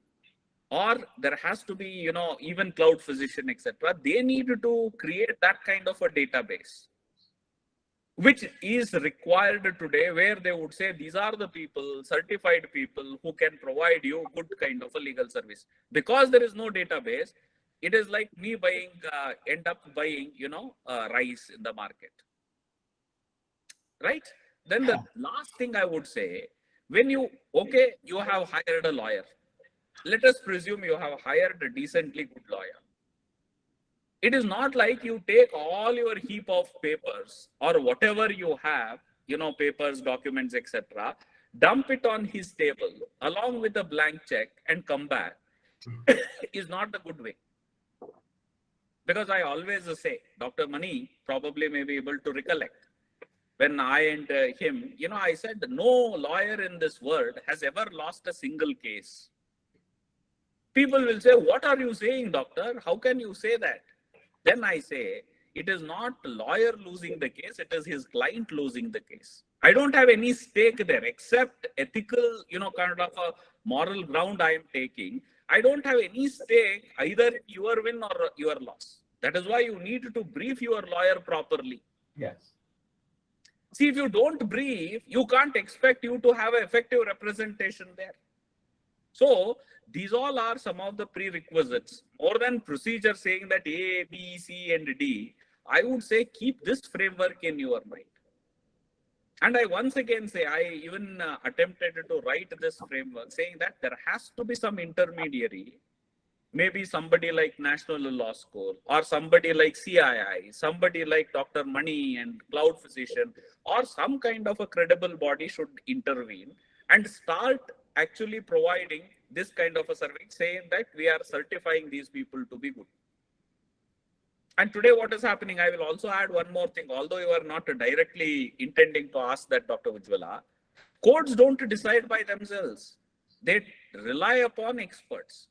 or there has to be, even Cloudphysician, etc. They need to create that kind of a database which is required today, where they would say these are the people, certified people who can provide you good kind of a legal service. Because there is no database, it is like me buying, end up buying, rice in the market, right? Then the last thing I would say, when you have hired a lawyer. Let us presume you have hired a decently good lawyer. It is not like you take all your heap of papers or whatever you have, papers, documents, etc., dump it on his table along with a blank check and come back is not the good way. Because I always say, Dr. Mani probably may be able to recollect. When I and him, I said, no lawyer in this world has ever lost a single case. People will say, what are you saying, doctor? How can you say that? Then I say, it is not the lawyer losing the case, it is his client losing the case. I don't have any stake there except ethical, kind of a moral ground I am taking. I don't have any stake either in your win or your loss. That is why you need to brief your lawyer properly. Yes. See, if you don't brief, you can't expect you to have an effective representation there. So these all are some of the prerequisites. More than procedure saying that A, B, C, and D, I would say keep this framework in your mind. And I once again say, I even attempted to write this framework saying that there has to be some intermediary, maybe somebody like National Law School or somebody like CII, somebody like Dr. Mani and Cloudphysician, or some kind of a credible body should intervene and start actually providing this kind of a service, saying that we are certifying these people to be good. And today what is happening, I will also add one more thing, although you are not directly intending to ask that, Dr. Ujjwala, courts don't decide by themselves. They rely upon experts.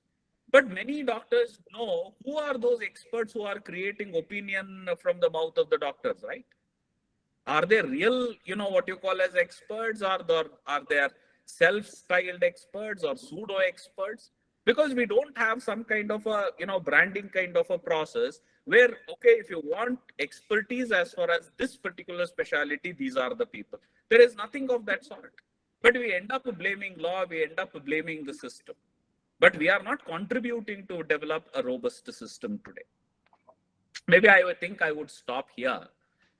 But many doctors know who are those experts who are creating opinion from the mouth of the doctors, right? Are they real, what you call as experts, or are they self-styled experts or pseudo experts? Because we don't have some kind of a, branding kind of a process where, okay, if you want expertise as far as this particular specialty, these are the people. There is nothing of that sort. But we end up blaming law, we end up blaming the system. But we are not contributing to develop a robust system today. Maybe I would think I would stop here.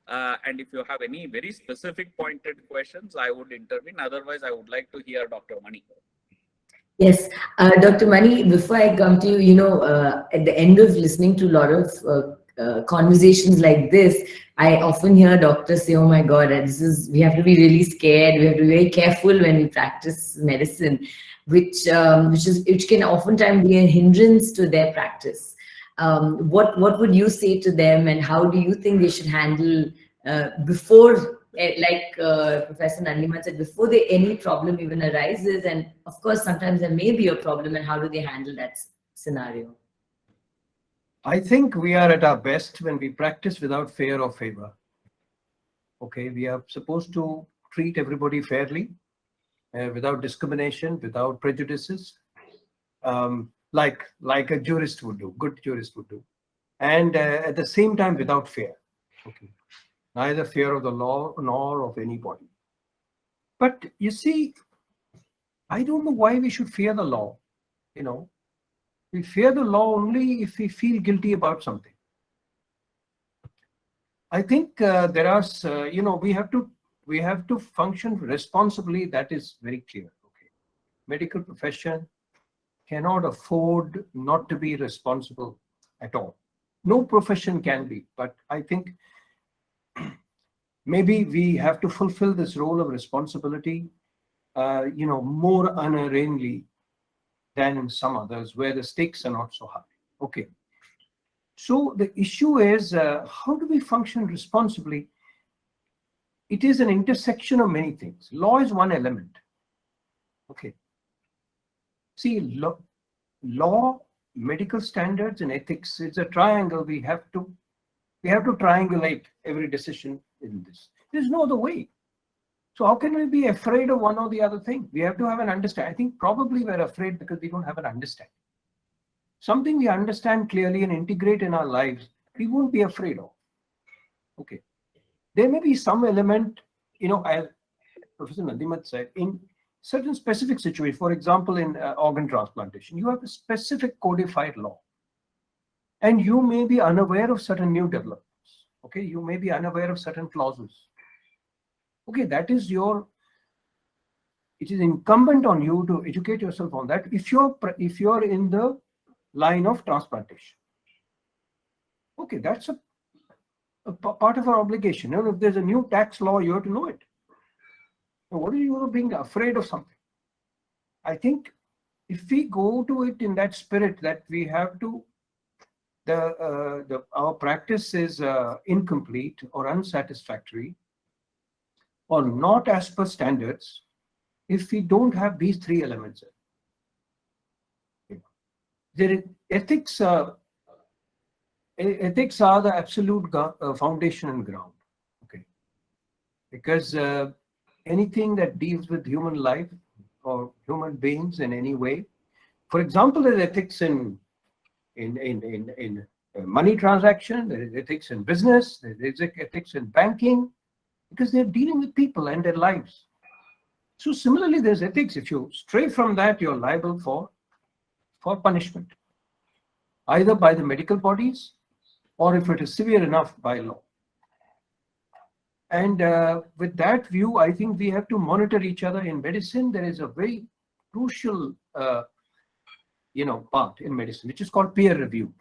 And if you have any very specific pointed questions, I would intervene. Otherwise, I would like to hear Dr. Mani. Yes, Dr. Mani, before I come to you, at the end of listening to a lot of conversations like this, I often hear doctors say, oh my God, we have to be really scared. We have to be very careful when we practice medicine, which can oftentimes be a hindrance to their practice. What would you say to them, and how do you think they should handle before, like Professor Nandiman said, before any problem even arises? And of course, sometimes there may be a problem, and how do they handle that scenario? I think we are at our best when we practice without fear or favor. Okay, we are supposed to treat everybody fairly, without discrimination, without prejudices, like a jurist would do, good jurist would do, and at the same time without fear. Okay, neither fear of the law nor of anybody. But you see, I don't know why we should fear the law. We fear the law only if we feel guilty about something. I think there are, we have to function responsibly. That is very clear. Okay, medical profession cannot afford not to be responsible at all. No profession can be, but I think maybe we have to fulfill this role of responsibility, more unerringly than in some others where the stakes are not so high. Okay. So the issue is, how do we function responsibly? It is an intersection of many things. Law is one element. Okay. See, law, medical standards, and ethics, it's a triangle. We have to triangulate every decision in this. There's no other way. So how can we be afraid of one or the other thing? We have to have an understanding. I think probably we're afraid because we don't have an understanding. Something we understand clearly and integrate in our lives, we won't be afraid of. Okay. There may be some element, as Professor Nandimat said, in certain specific situations. For example, in organ transplantation, you have a specific codified law, and you may be unaware of certain new developments. Okay, you may be unaware of certain clauses. Okay, that is it is incumbent on you to educate yourself on that if you're in the line of transplantation. Okay, that's a part of our obligation. If there's a new tax law, you have to know it. What are you being afraid of something? I think if we go to it in that spirit that we have to, our practice is incomplete or unsatisfactory or not as per standards, if we don't have these three elements. Ethics are the absolute foundation and ground. Okay, because anything that deals with human life or human beings in any way, for example, there's ethics in money transaction, there is ethics in business, there is ethics in banking, because they're dealing with people and their lives. So similarly, there's ethics. If you stray from that, you're liable for punishment, either by the medical bodies or, if it is severe enough, by law. And with that view, I think we have to monitor each other. In medicine, there is a very crucial part in medicine, which is called peer review.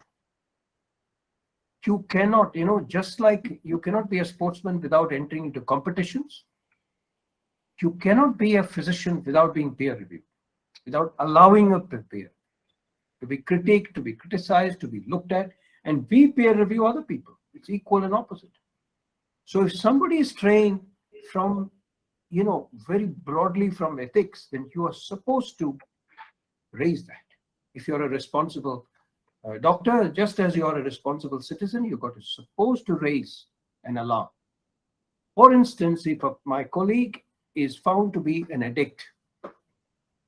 You cannot, just like you cannot be a sportsman without entering into competitions, you cannot be a physician without being peer reviewed, without allowing a peer to be critiqued, to be criticized, to be looked at, and we peer review other people. It's equal and opposite. So if somebody is straying from, very broadly from ethics, then you are supposed to raise that. If you're a responsible doctor, just as you are a responsible citizen, you've got to supposed to raise an alarm. For instance, if my colleague is found to be an addict,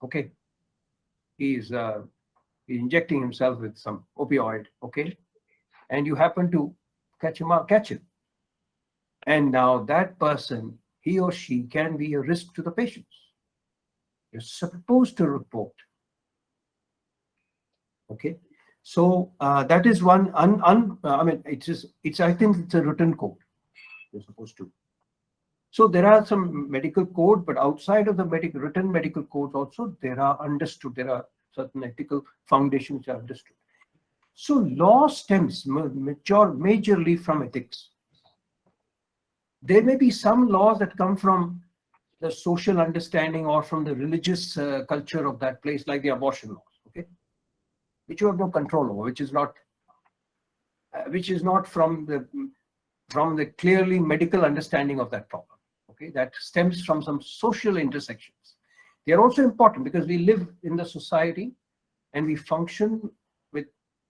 okay, he's injecting himself with some opioid, okay, and you happen to catch him, and now that person, he or she, can be a risk to the patients. You're supposed to report. Okay, so that is one. I think it's a written code. You're supposed to. So there are some medical code, but outside of the written medical codes also, there are certain ethical foundations which are understood. So law stems majorly from ethics. There may be some laws that come from the social understanding or from the religious culture of that place, like the abortion laws, okay, which you have no control over, which is not from the clearly medical understanding of that problem. Okay, that stems from some social intersections. They are also important because we live in the society and we function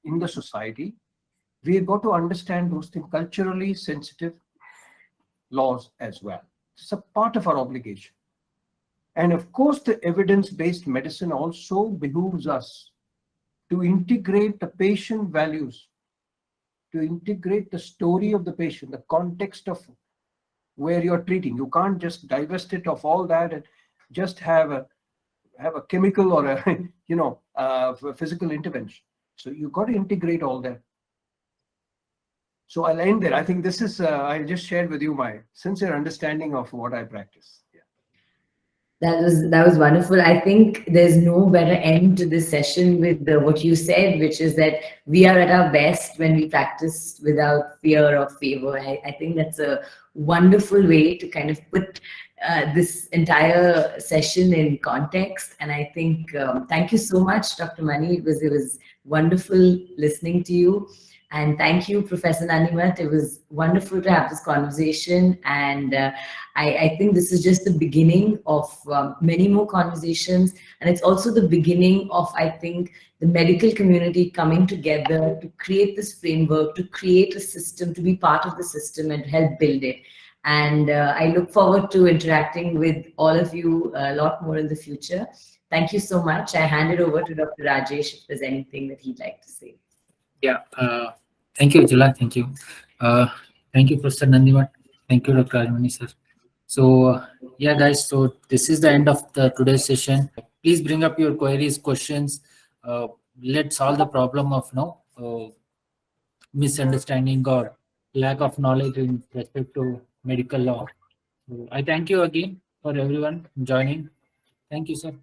in the society. We've got to understand those things, culturally sensitive laws as well. It's a part of our obligation. And of course, the evidence-based medicine also behooves us to integrate the patient values, to integrate the story of the patient, the context of where you're treating. You can't just divest it of all that and just have a chemical or a physical intervention. So you've got to integrate all that. So I'll end there. I think this is, I just shared with you my sincere understanding of what I practice. Yeah. That was wonderful. I think there's no better end to this session with what you said, which is that we are at our best when we practice without fear or favor. I think that's a wonderful way to kind of put this entire session in context. And I think, thank you so much, Dr. Mani. It was wonderful listening to you. And thank you, Professor Nandimat. It was wonderful to have this conversation. And I think this is just the beginning of many more conversations. And it's also the beginning of, I think, the medical community coming together to create this framework, to create a system, to be part of the system and help build it. And I look forward to interacting with all of you a lot more in the future. Thank you so much. I hand it over to Dr. Rajesh if there's anything that he'd like to say. Yeah, thank you, Ujjwala. Thank you. Thank you, Professor Nandimat. Thank you, Dr. Armani, sir. So, yeah, guys, so this is the end of the today's session. Please bring up your queries, questions. Let's solve the problem of misunderstanding or lack of knowledge in respect to medical law. So I thank you again for everyone joining. Thank you, sir.